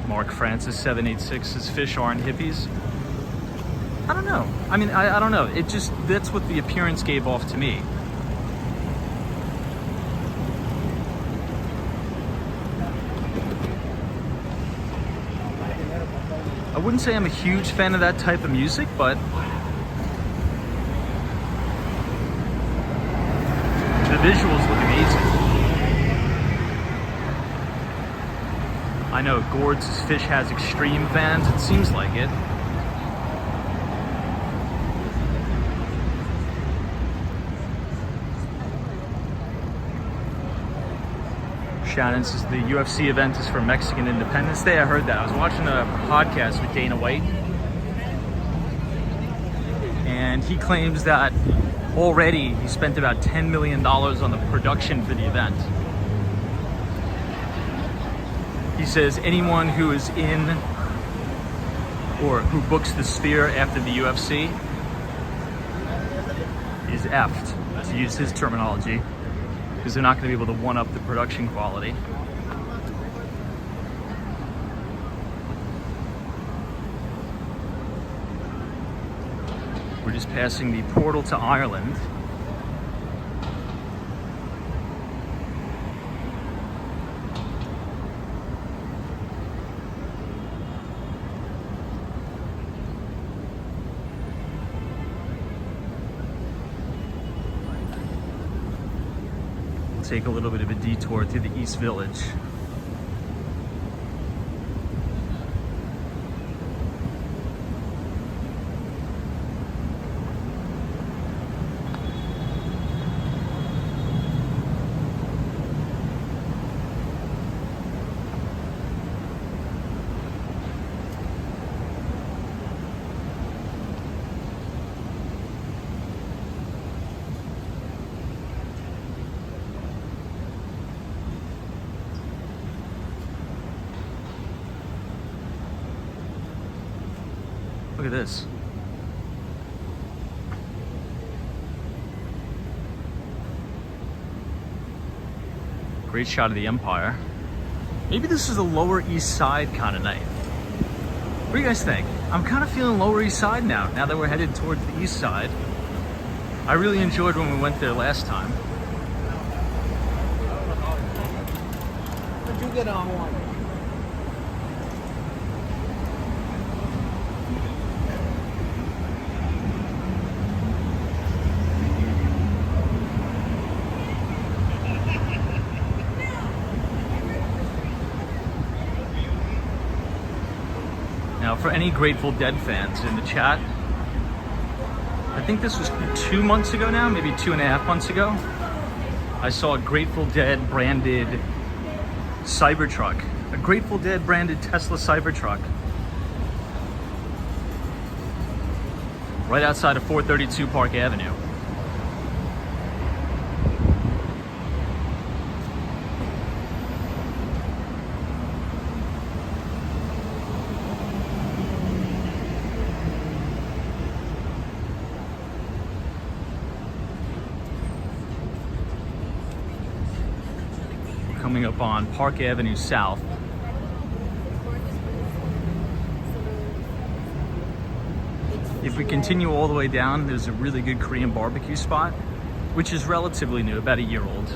Mark Francis 786 says fish aren't hippies. I don't know. I mean, I don't know. It just, that's what the appearance gave off to me. I wouldn't say I'm a huge fan of that type of music, but the visuals look amazing. I know Gord's Fish has extreme fans, it seems like it. Shannon says the UFC event is for Mexican Independence Day. I heard that. I was watching a podcast with Dana White, and he claims that already he spent about $10 million on the production for the event. He says anyone who is in or who books the Sphere after the UFC is effed, to use his terminology, because they're not going to be able to one-up the production quality. We're just passing the portal to Ireland. Take a little bit of a detour through the East Village. Look at this. Great shot of the Empire. Maybe this is a Lower East Side kind of night. What do you guys think? I'm kind of feeling Lower East Side now that we're headed towards the East Side. I really enjoyed when we went there last time. What'd you get on one? Now, for any Grateful Dead fans in the chat, I think this was 2 months ago now, maybe 2.5 months ago, I saw a Grateful Dead branded Cybertruck, a Grateful Dead branded Tesla Cybertruck, right outside of 432 Park Avenue. Coming up on Park Avenue South. If we continue all the way down, there's a really good Korean barbecue spot which is relatively new, about a year old.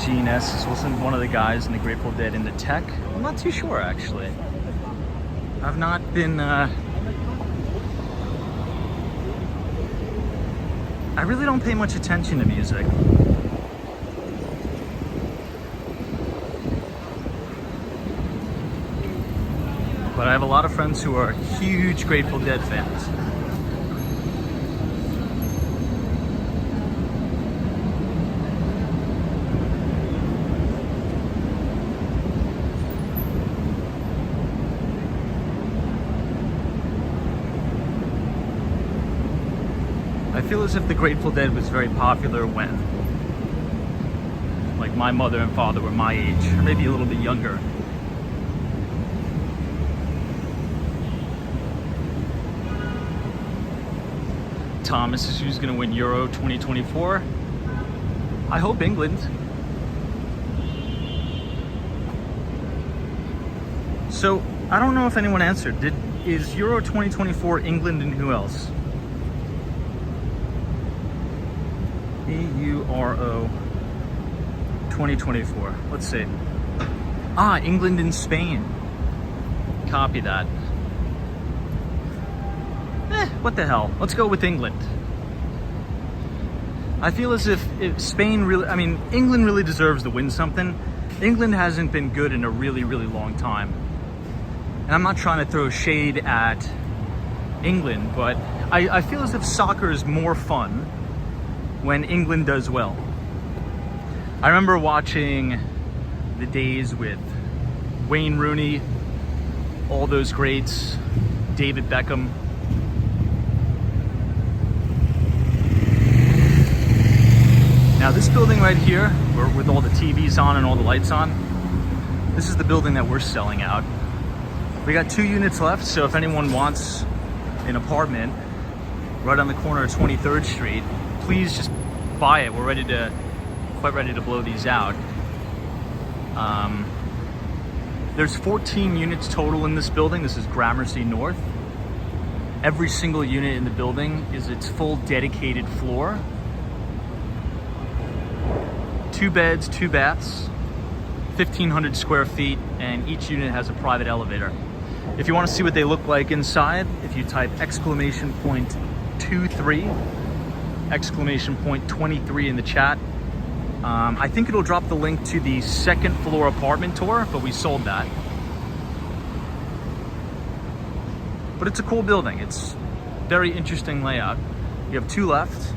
Gene S. wasn't one of the guys in the Grateful Dead into tech. I'm not too sure, actually. I've not been, I really don't pay much attention to music. But I have a lot of friends who are huge Grateful Dead fans. I feel as if the Grateful Dead was very popular when, like, my mother and father were my age, or maybe a little bit younger. Thomas is who's going to win Euro 2024. I hope England. So, I don't know if anyone answered. Is Euro 2024 England and who else? Euro 2024. Let's see. England and Spain. Copy that. What the hell? Let's go with England. I feel as if Spain really, England really deserves to win something. England hasn't been good in a really, really long time. And I'm not trying to throw shade at England, but I feel as if soccer is more fun when England does well. I remember watching the days with Wayne Rooney, all those greats, David Beckham. Now this building right here, with all the TVs on and all the lights on, this is the building that we're selling out. We got 2 units left, so if anyone wants an apartment right on the corner of 23rd Street, please just buy it. We're quite ready to blow these out. There's 14 units total in this building. This is Gramercy North. Every single unit in the building is its full dedicated floor. 2 beds, 2 baths, 1,500 square feet, and each unit has a private elevator. If you want to see what they look like inside, if you type !23, !23 in the chat, I think it'll drop the link to the 2nd floor apartment tour, but we sold that. But it's a cool building. It's very interesting layout. You have 2 left.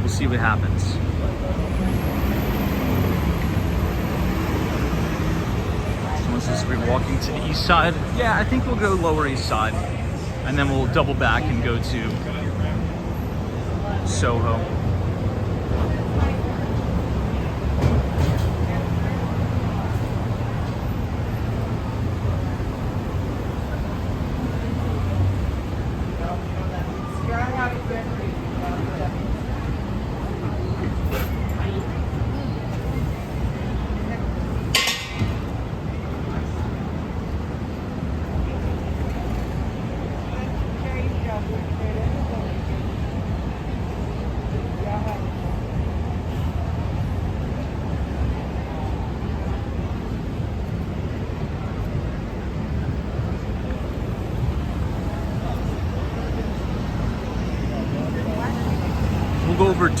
See what happens. Someone says we're walking to the east side. Yeah, I think we'll go lower east side, and then we'll double back and go to Soho.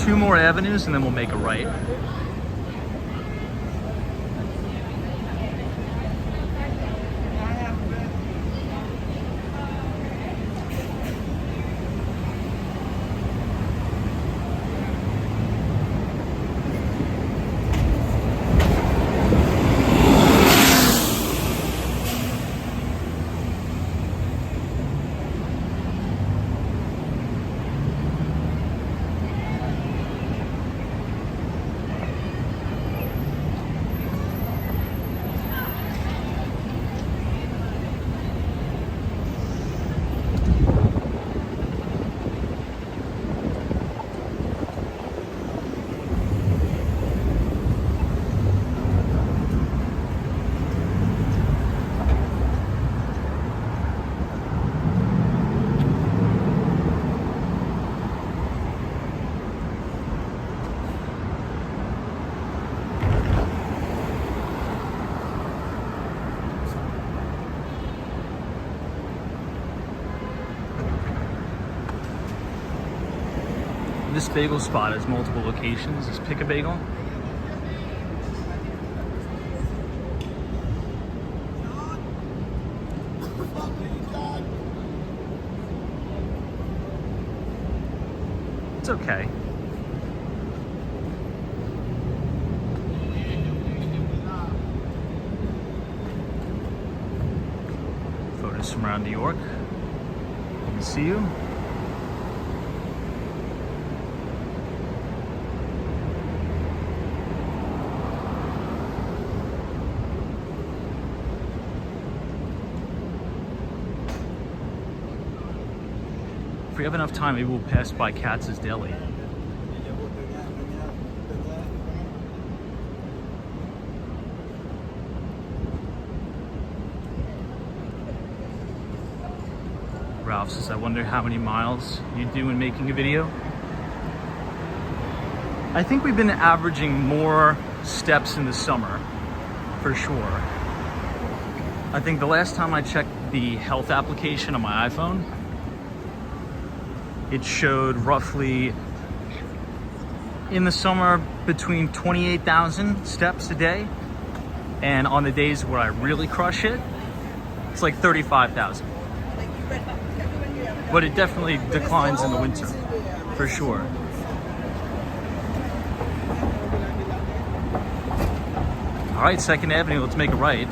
2 more avenues and then we'll make a right. This bagel spot has multiple locations. Just pick a bagel. It's okay. Photos from around New York. Good to see you. If we have enough time, maybe we'll pass by Katz's Deli. Ralph says, I wonder how many miles you do in making a video. I think we've been averaging more steps in the summer, for sure. I think the last time I checked the health application on my iPhone, it showed roughly in the summer between 28,000 steps a day. And on the days where I really crush it, it's like 35,000. But it definitely declines in the winter, for sure. All right, 2nd Avenue, let's make a right.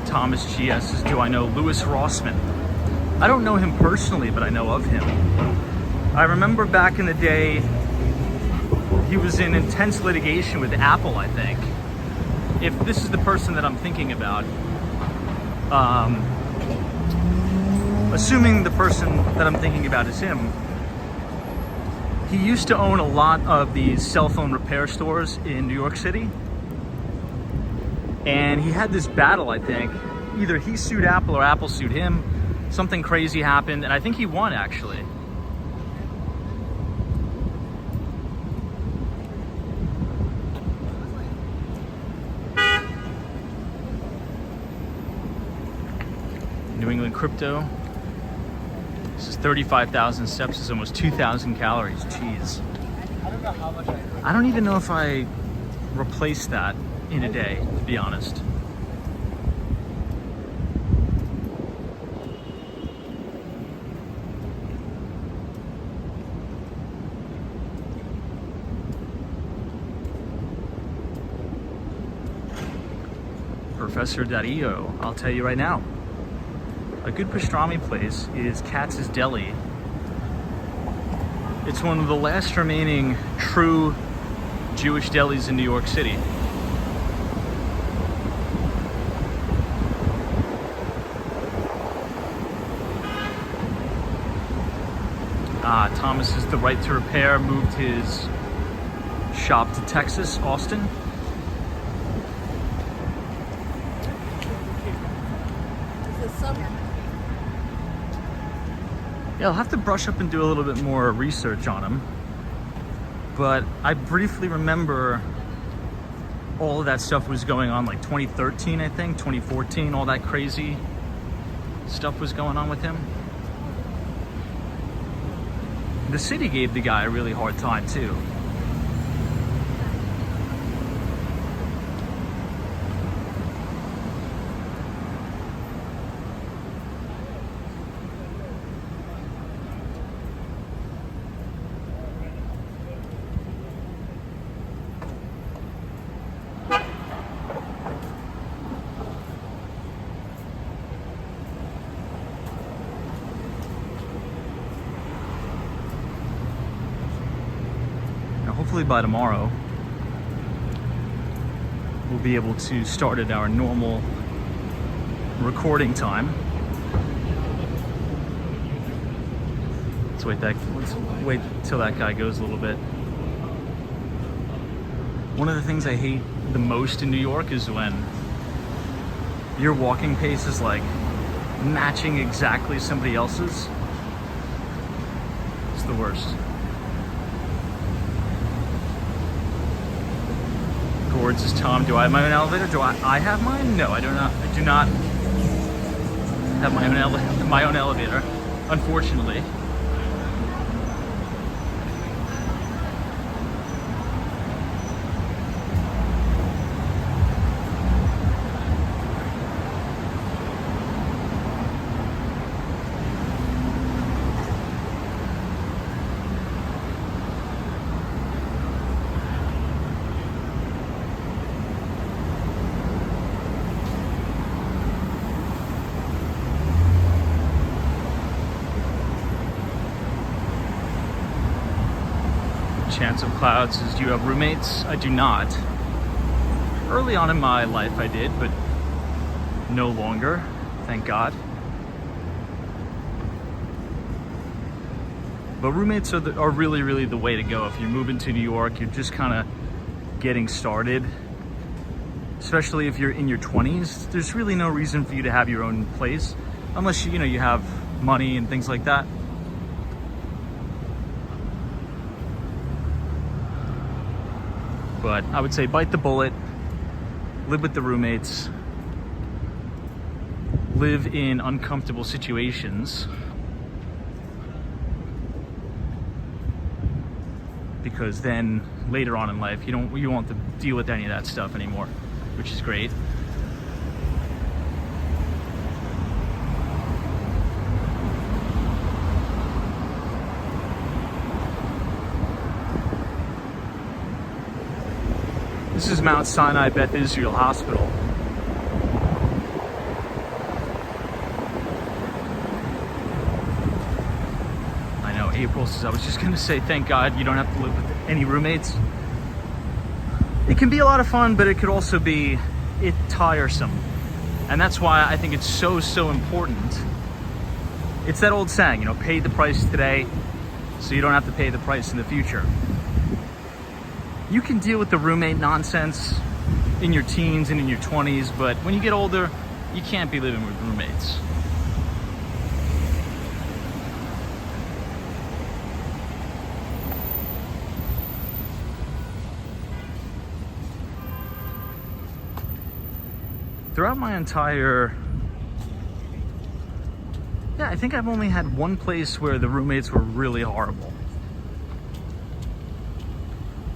Thomas GS says, do I know Louis Rossman? I don't know him personally, but I know of him. I remember back in the day, he was in intense litigation with Apple, I think. If this is the person that I'm thinking about, assuming the person that I'm thinking about is him, he used to own a lot of these cell phone repair stores in New York City. And he had this battle, I think. Either he sued Apple or Apple sued him. Something crazy happened, and I think he won, actually. New England Crypto. This is 35,000 steps. This is almost 2,000 calories. Jeez. I don't even know if I replace that in a day, to be honest. Professor Dario, I'll tell you right now. A good pastrami place is Katz's Deli. It's one of the last remaining true Jewish delis in New York City. Thomas is the right to repair, moved his shop to Texas, Austin. Yeah, I'll have to brush up and do a little bit more research on him. But I briefly remember all of that stuff was going on like 2013, I think, 2014, all that crazy stuff was going on with him. The city gave the guy a really hard time too. Hopefully by tomorrow, we'll be able to start at our normal recording time. Let's wait till that guy goes a little bit. One of the things I hate the most in New York is when your walking pace is like matching exactly somebody else's. It's the worst. Gords is Tom. Do I have my own elevator? Do I have mine? No, I do not. I do not have my own elevator, unfortunately. Chance of clouds is, do you have roommates? I do not. Early on in my life I did, but no longer, thank God. But roommates are really, really the way to go. If you're moving to New York, you're just kind of getting started. Especially if you're in your 20s, there's really no reason for you to have your own place, unless you have money and things like that. But I would say bite the bullet, live with the roommates, live in uncomfortable situations, because then later on in life you won't have to deal with any of that stuff anymore, which is great. This is Mount Sinai Beth Israel Hospital. I know, April says, I was just gonna say, thank God you don't have to live with any roommates. It can be a lot of fun, but it could also be tiresome. And that's why I think it's so important. It's that old saying, pay the price today so you don't have to pay the price in the future. You can deal with the roommate nonsense in your teens and in your 20s, but when you get older, you can't be living with roommates. Throughout my entire... I think I've only had one place where the roommates were really horrible.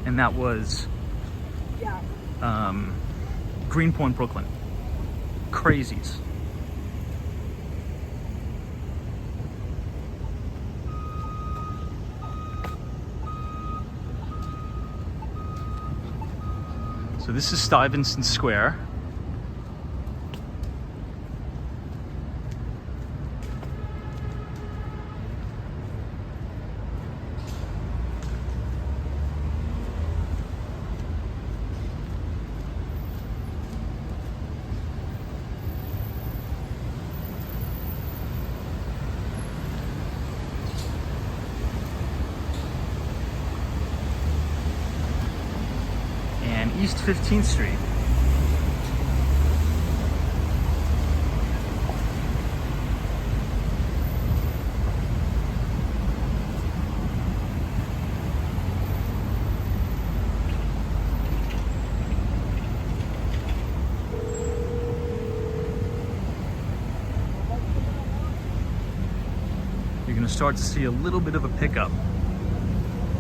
And that was Greenpoint, Brooklyn. Crazies. So this is Stuyvesant Square. East 15th Street. you're going to start to see a little bit of a pickup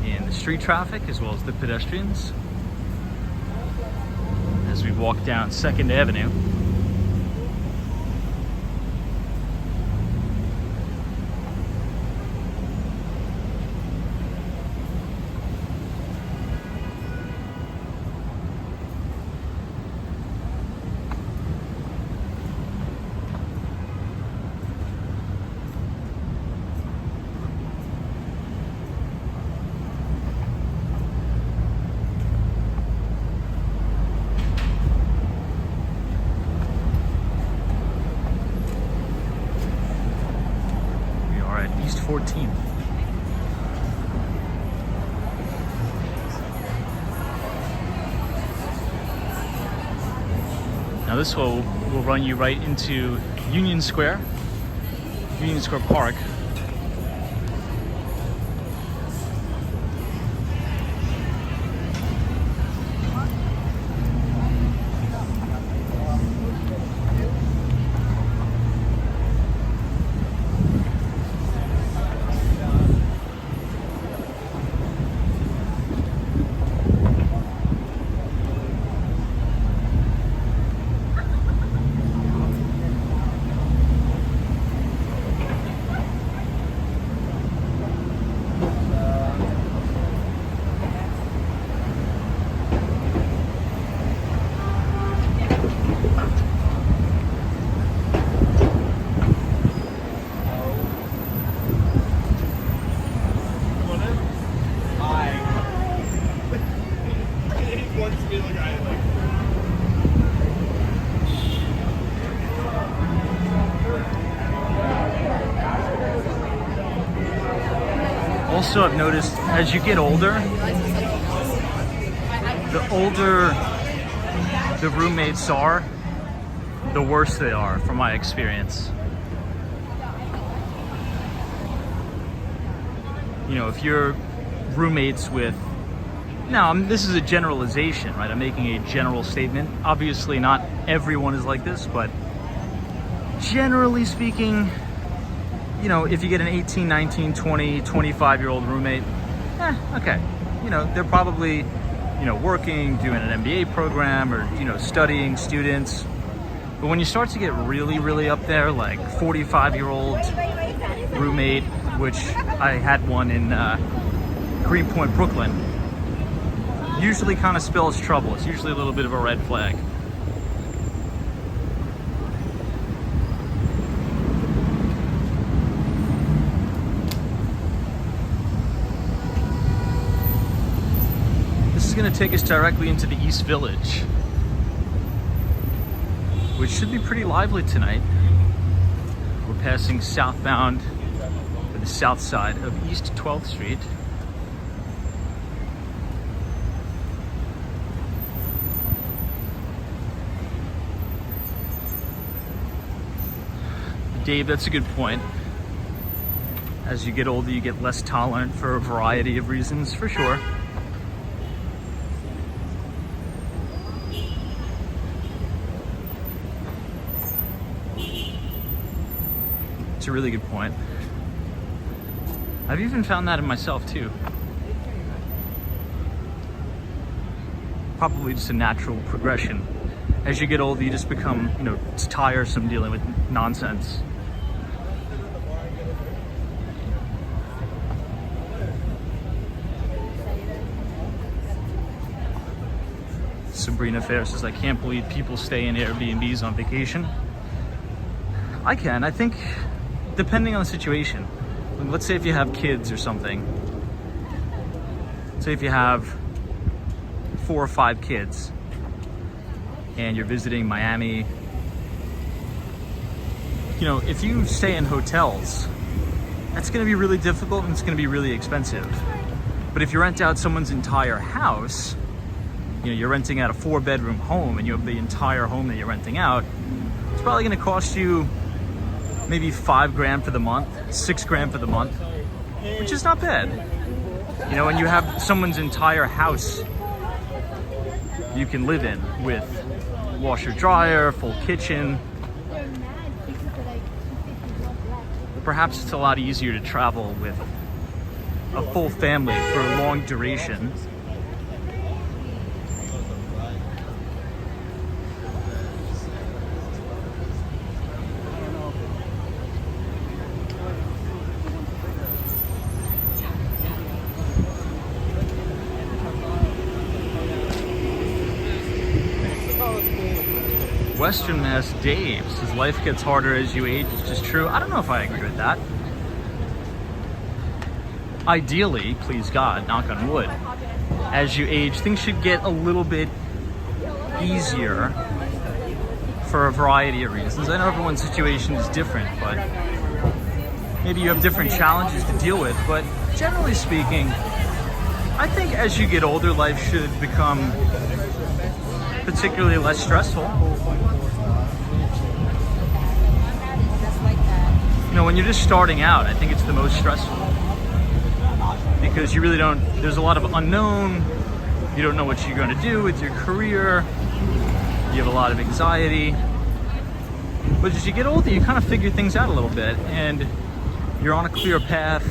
in the street traffic as well as the pedestrians as we walk down 2nd Avenue. East 14th. Now this will run you right into Union Square Park. Also, I've noticed as you get older, the older the roommates are, the worse they are, from my experience. You know, if you're roommates with, now this is a generalization, right? I'm making a general statement. Obviously not everyone is like this, but generally speaking, you know, if you get an 18, 19, 20, 25-year-old roommate, okay. You know, they're probably, you know, working, doing an MBA program, or, you know, studying, students. But when you start to get really, really up there, like 45-year-old roommate, which I had one in Greenpoint, Brooklyn, usually kind of spells trouble. It's usually a little bit of a red flag. This is going to take us directly into the East Village, which should be pretty lively tonight. We're passing southbound to the south side of East 12th Street. Dave, that's a good point. As you get older, you get less tolerant for a variety of reasons, for sure. It's a really good point. I've even found that in myself too. Probably just a natural progression. As you get older, you just become, you know, it's tiresome dealing with nonsense. Sabrina Fair says, I can't believe people stay in Airbnbs on vacation. I can. I think, depending on the situation. Let's say if you have kids or something. Say if you have 4 or 5 kids and you're visiting Miami. You know, if you stay in hotels, that's going to be really difficult and it's going to be really expensive. But if you rent out someone's entire house, you know, you're renting out a 4-bedroom home and you have the entire home that you're renting out, it's probably going to cost you maybe $5,000 for the month, $6,000 for the month, which is not bad. You know, and you have someone's entire house you can live in with washer dryer, full kitchen. perhaps it's a lot easier to travel with a full family for a long duration. Western Mass Dave says life gets harder as you age, which is true. I don't know if I agree with that. Ideally, please God, knock on wood, as you age, things should get a little bit easier for a variety of reasons. I know everyone's situation is different, but maybe you have different challenges to deal with. But generally speaking, I think as you get older, life should become particularly less stressful. You know, when you're just starting out, I think it's the most stressful because you really don't, there's a lot of unknown. You don't know what you're going to do with your career. You have a lot of anxiety. But as you get older, you kind of figure things out a little bit and you're on a clear path.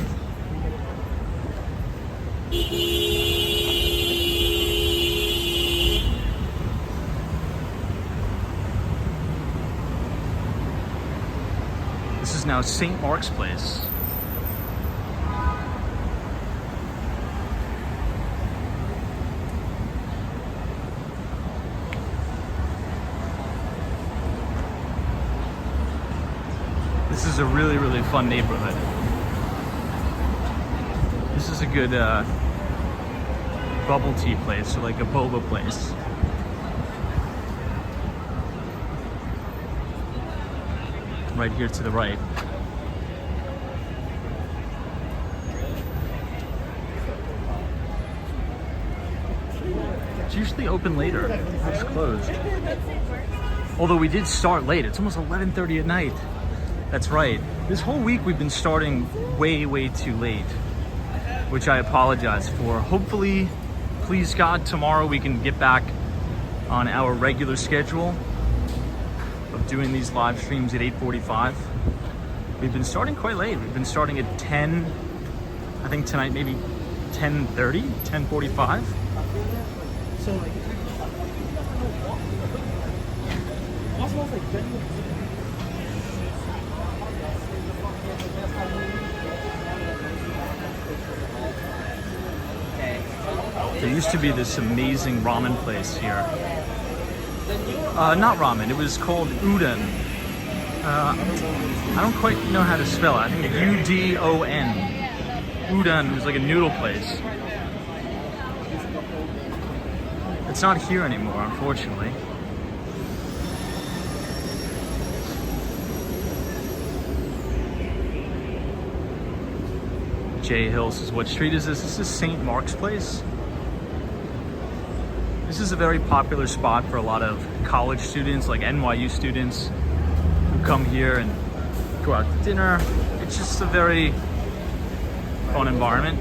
This is now St. Mark's Place. This is a really, really fun neighborhood. This is a good bubble tea place, or like a boba place. Right here to the right. It's usually open later. It's closed. Although we did start late. It's almost 11:30 at night. That's right. This whole week we've been starting way, way too late, which I apologize for. Hopefully, please God, tomorrow we can get back on our regular schedule of doing these live streams at 8:45. We've been starting quite late. We've been starting at 10, I think tonight maybe 10:30, 10:45. So like, there used to be this amazing ramen place here. Not ramen, it was called Udon. I don't quite know how to spell it. I think U-D-O-N. Udon was like a noodle place. It's not here anymore, unfortunately. Jay Hill says, what street is this? This is St. Mark's Place. This is a very popular spot for a lot of college students, like NYC students, who come here and go out to dinner. It's just a very fun environment.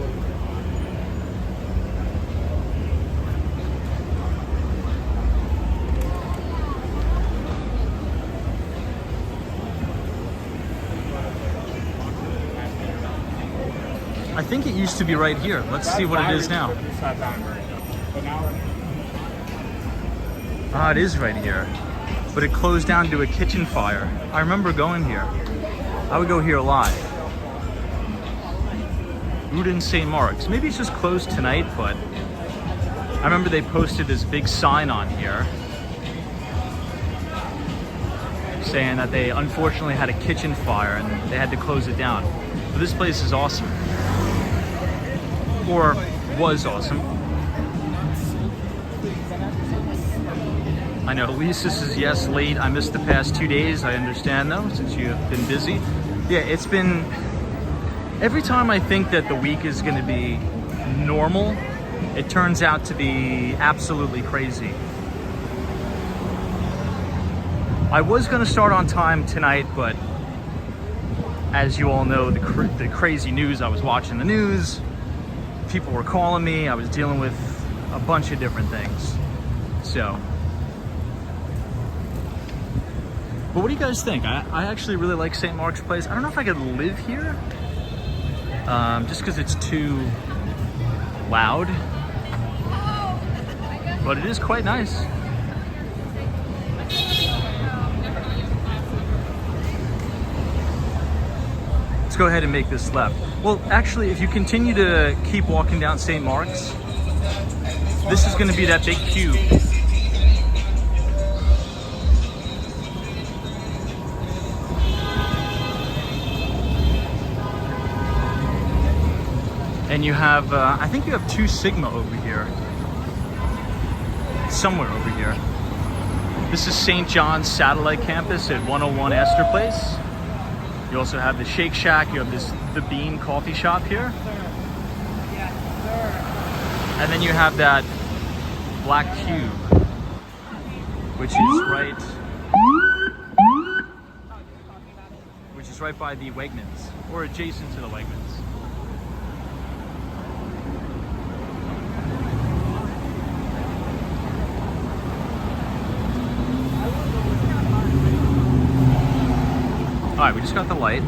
I think it used to be right here. Let's see what it is now. Ah, it is right here. But it closed down to a kitchen fire. I remember going here. I would go here a lot. Udon St. Mark's. Maybe it's just closed tonight, but I remember they posted this big sign on here saying that they unfortunately had a kitchen fire and they had to close it down. But this place is awesome. Or was awesome. I know Lisa says yes, late. I missed the past 2 days. I understand though, since you have been busy. Yeah, it's been, every time I think that the week is gonna be normal, it turns out to be absolutely crazy. I was gonna start on time tonight, but as you all know, the crazy news, I was watching the news, people were calling me, I was dealing with a bunch of different things. So, But what do you guys think? I actually really like St. Mark's Place. I don't know if I could live here, just because it's too loud, but it is quite nice. Let's go ahead and make this left. Well, actually, if you continue to keep walking down St. Mark's, this is going to be that big cube. And you have, I think you have 2 Sigma over here. Somewhere over here. This is St. John's Satellite Campus at 101 Astor Place. You also have the Shake Shack. You have the Bean coffee shop here. And then you have that black cube, which is right by the Wegmans, or adjacent to the Wegmans. All right, we just got the light.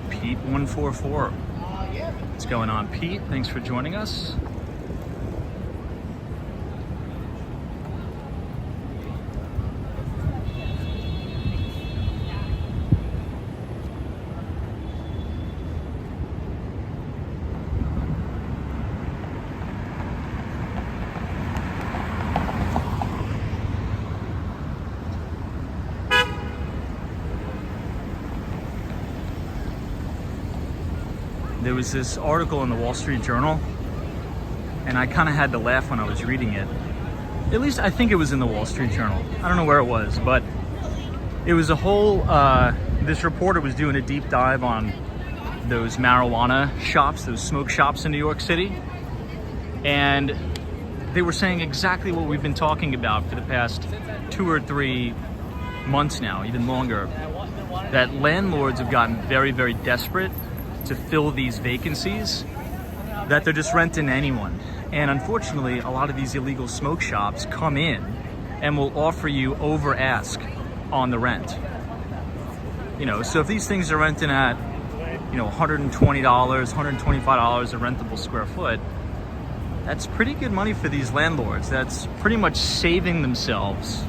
Pete 144. What's going on, Pete? Thanks for joining us. There was this article in the Wall Street Journal, and I kind of had to laugh when I was reading it. At least I think it was in the Wall Street Journal. I don't know where it was, but it was a whole, this reporter was doing a deep dive on those marijuana shops, those smoke shops in New York City. And they were saying exactly what we've been talking about for the past 2 or 3 months now, even longer, that landlords have gotten very, very desperate to fill these vacancies, that they're just renting to anyone. And unfortunately, a lot of these illegal smoke shops come in and will offer you over ask on the rent. You know, so if these things are renting at, you know, $120, $125 a rentable square foot, that's pretty good money for these landlords. That's pretty much saving themselves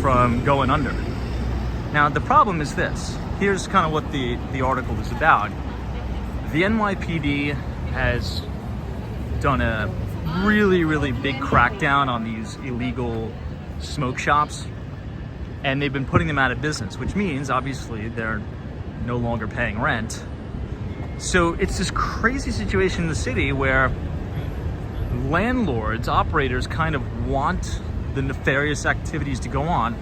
from going under. Now, the problem is this. Here's kind of what the article is about. The NYPD has done a really, really big crackdown on these illegal smoke shops, and they've been putting them out of business, which means obviously they're no longer paying rent. So it's this crazy situation in the city where landlords, operators kind of want the nefarious activities to go on.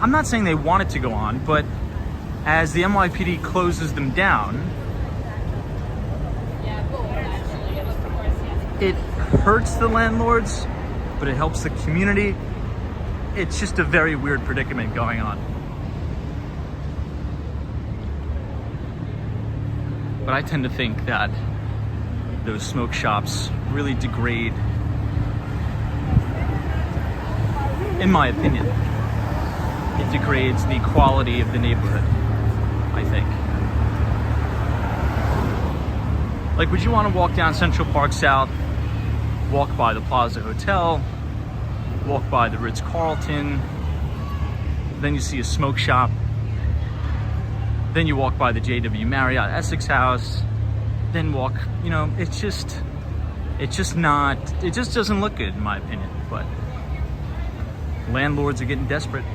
I'm not saying they want it to go on, but as the NYPD closes them down, it hurts the landlords, but it helps the community. It's just a very weird predicament going on. But I tend to think that those smoke shops really degrade, in my opinion, it degrades the quality of the neighborhood, I think. Like, would you want to walk down Central Park South, walk by the Plaza Hotel, walk by the Ritz-Carlton, then you see a smoke shop, then you walk by the JW Marriott Essex House, then walk, you know, it just doesn't look good in my opinion, but landlords are getting desperate.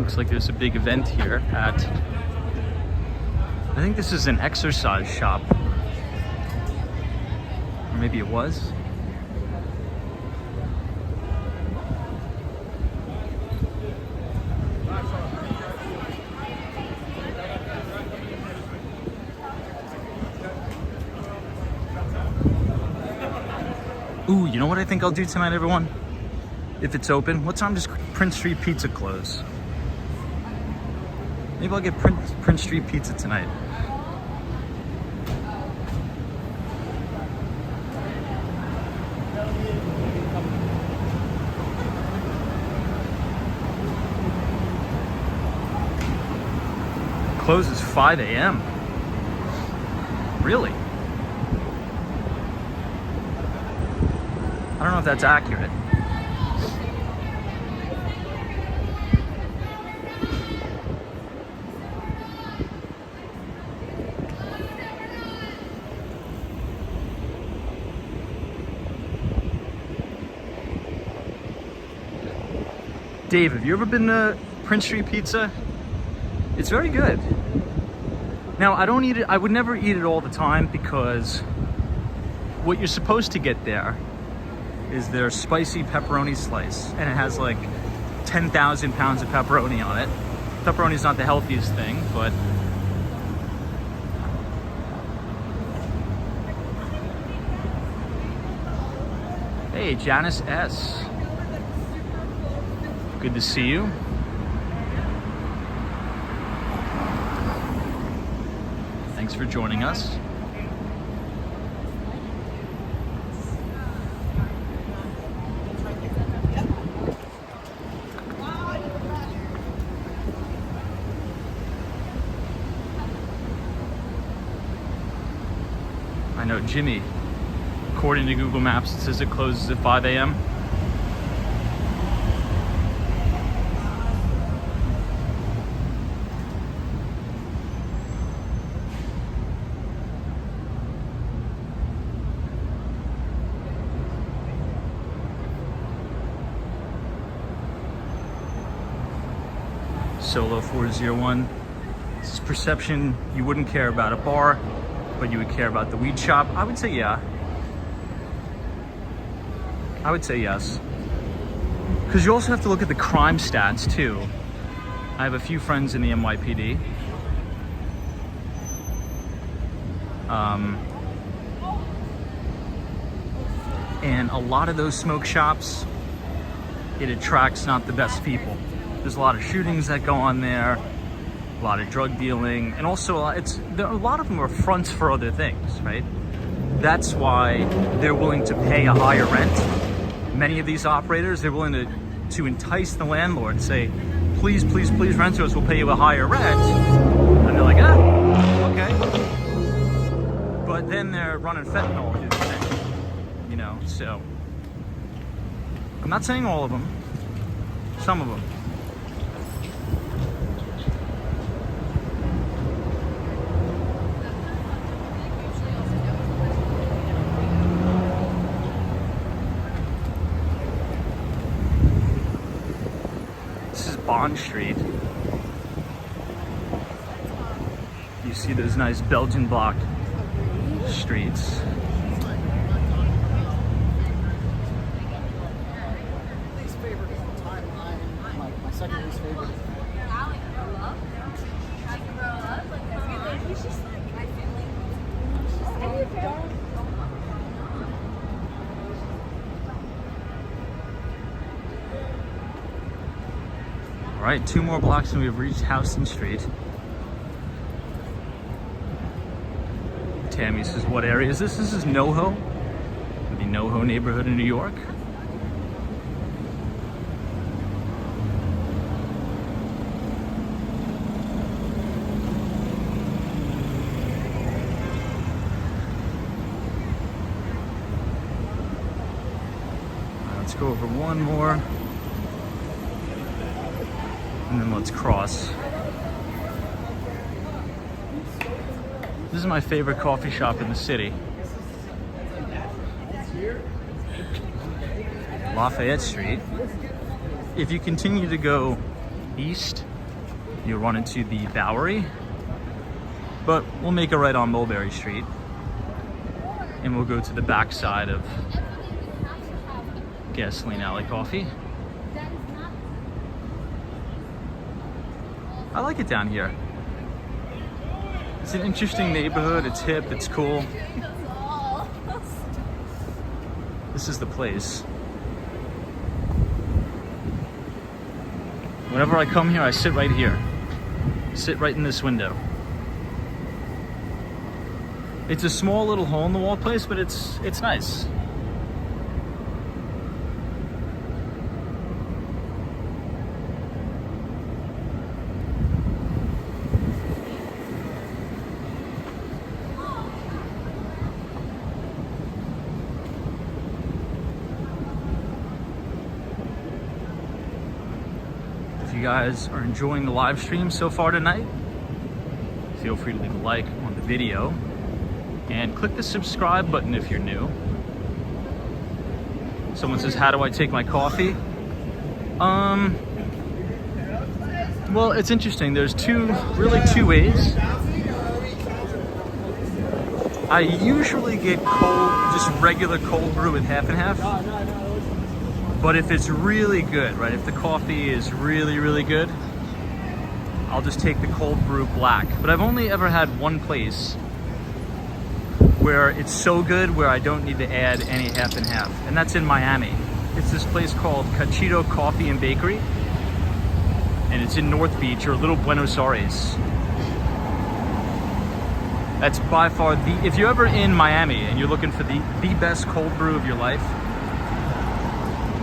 looks like there's a big event here at, I think this is an exercise shop. Or maybe it was. Ooh, you know what I think I'll do tonight, everyone? If it's open, what time does Prince Street Pizza close? Maybe I'll get Prince Street Pizza tonight. Closes 5 a.m. Really? I don't know if that's accurate. Dave, have you ever been to Prince Street Pizza? It's very good. Now, I don't eat it, I would never eat it all the time because what you're supposed to get there is their spicy pepperoni slice, and it has like 10,000 pounds of pepperoni on it. Pepperoni's not the healthiest thing, but hey, Janice S. Good to see you. Thanks for joining us. I know Jimmy, according to Google Maps, it says it closes at 5 a.m. Solo 401. This is perception. You wouldn't care about a bar, but you would care about the weed shop. I would say yeah. I would say yes. Because you also have to look at the crime stats too. I have a few friends in the NYPD. And a lot of those smoke shops, it attracts not the best people. There's a lot of shootings that go on there, a lot of drug dealing, and also a lot of them are fronts for other things, right? That's why they're willing to pay a higher rent. Many of these operators, they're willing to entice the landlord and say, please, please, please rent to us, we'll pay you a higher rent. And they're like, okay. But then they're running fentanyl through the thing, you know, so. I'm not saying all of them, some of them. Bond Street. You see those nice Belgian block streets. Least favorite is the timeline. My second least favorite. All right, 2 more blocks and we've reached Houston Street. Tammy says, what area is this? This is NoHo, the NoHo neighborhood in New York. Let's go over one more. And then let's cross. This is my favorite coffee shop in the city. Lafayette Street. If you continue to go east you'll run into the Bowery, but we'll make a right on Mulberry Street and we'll go to the back side of Gasoline Alley Coffee. I like it down here. It's an interesting neighborhood, it's hip, it's cool. This is the place. Whenever I come here, I sit right here. Sit right in this window. It's a small little hole-in-the-wall place, but it's nice. If you guys are enjoying the live stream so far tonight, feel free to leave a like on the video and click the subscribe button if you're new. Someone says, how do I take my coffee? Well, it's interesting. There's two ways. I usually get cold, just regular cold brew with half and half. But if it's really good, right? If the coffee is really good, I'll just take the cold brew black. But I've only ever had one place where it's so good where I don't need to add any half and half, and that's in Miami. It's this place called Cachito Coffee and Bakery, and it's in North Beach or Little Buenos Aires. That's by far if you're ever in Miami and you're looking for the best cold brew of your life,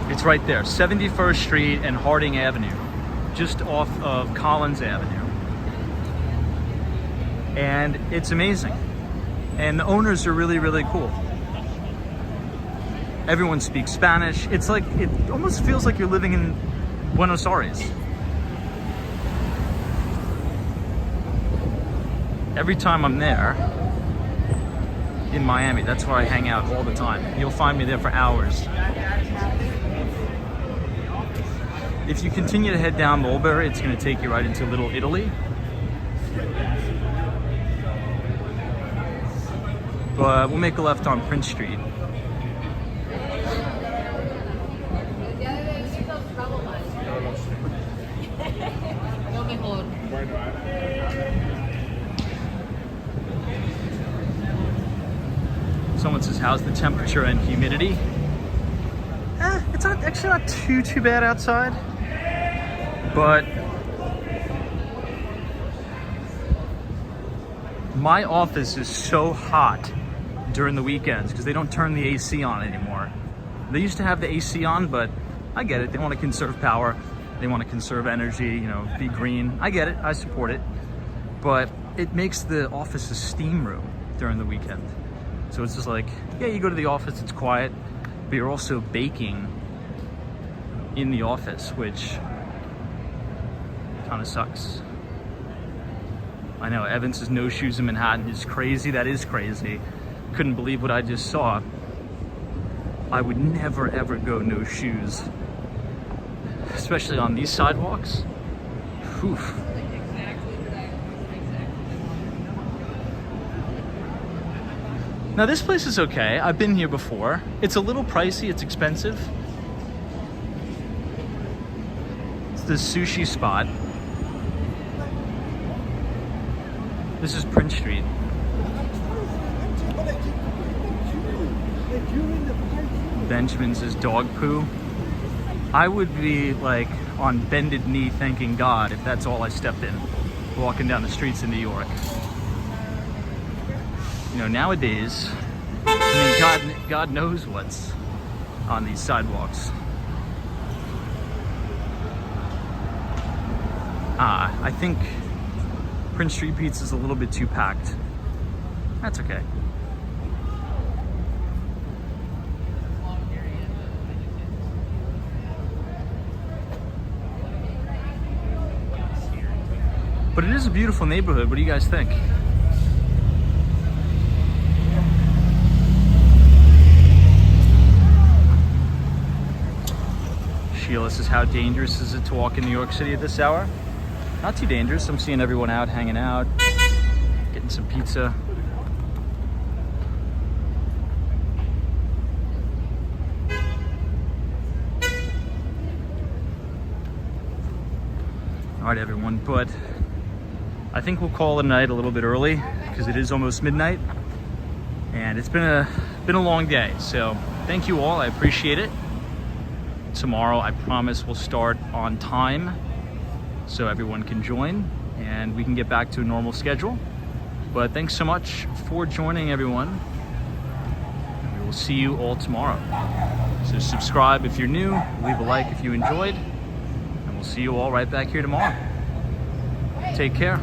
it's right there, 71st Street and Harding Avenue, just off of Collins Avenue. And it's amazing. And the owners are really cool. Everyone speaks Spanish. It's like, it almost feels like you're living in Buenos Aires. Every time I'm there in Miami, that's where I hang out all the time. You'll find me there for hours. If you continue to head down Mulberry, it's going to take you right into Little Italy. But we'll make a left on Prince Street. Someone says, how's the temperature and humidity? It's actually not too bad outside. But my office is so hot during the weekends because they don't turn the AC on anymore. They used to have the AC on, but I get it. They want to conserve power. They want to conserve energy, you know, be green. I get it. I support it. But it makes the office a steam room during the weekend. So it's just like, yeah, you go to the office, it's quiet, but you're also baking in the office, which kind of sucks. I know, Evans's no shoes in Manhattan is crazy. That is crazy. Couldn't believe what I just saw. I would never ever go no shoes, especially on these sidewalks. Oof. Now this place is okay. I've been here before. It's a little pricey, it's expensive. It's the sushi spot. This is Prince Street. Benjamin's is dog poo. I would be like on bended knee thanking God if that's all I stepped in walking down the streets in New York. You know, nowadays, I mean, God knows what's on these sidewalks. I think Prince Street Pizza is a little bit too packed. That's okay. But it is a beautiful neighborhood. What do you guys think? Sheila says, how dangerous is it to walk in New York City at this hour? not too dangerous. I'm seeing everyone out hanging out, getting some pizza. All right, everyone, but I think we'll call it a night a little bit early because it is almost midnight and it's been a long day. So thank you all, I appreciate it. Tomorrow, I promise we'll start on time so everyone can join and we can get back to a normal schedule. But thanks so much for joining, everyone. We will see you all tomorrow. So subscribe if you're new, leave a like if you enjoyed, and we'll see you all right back here tomorrow. Take care.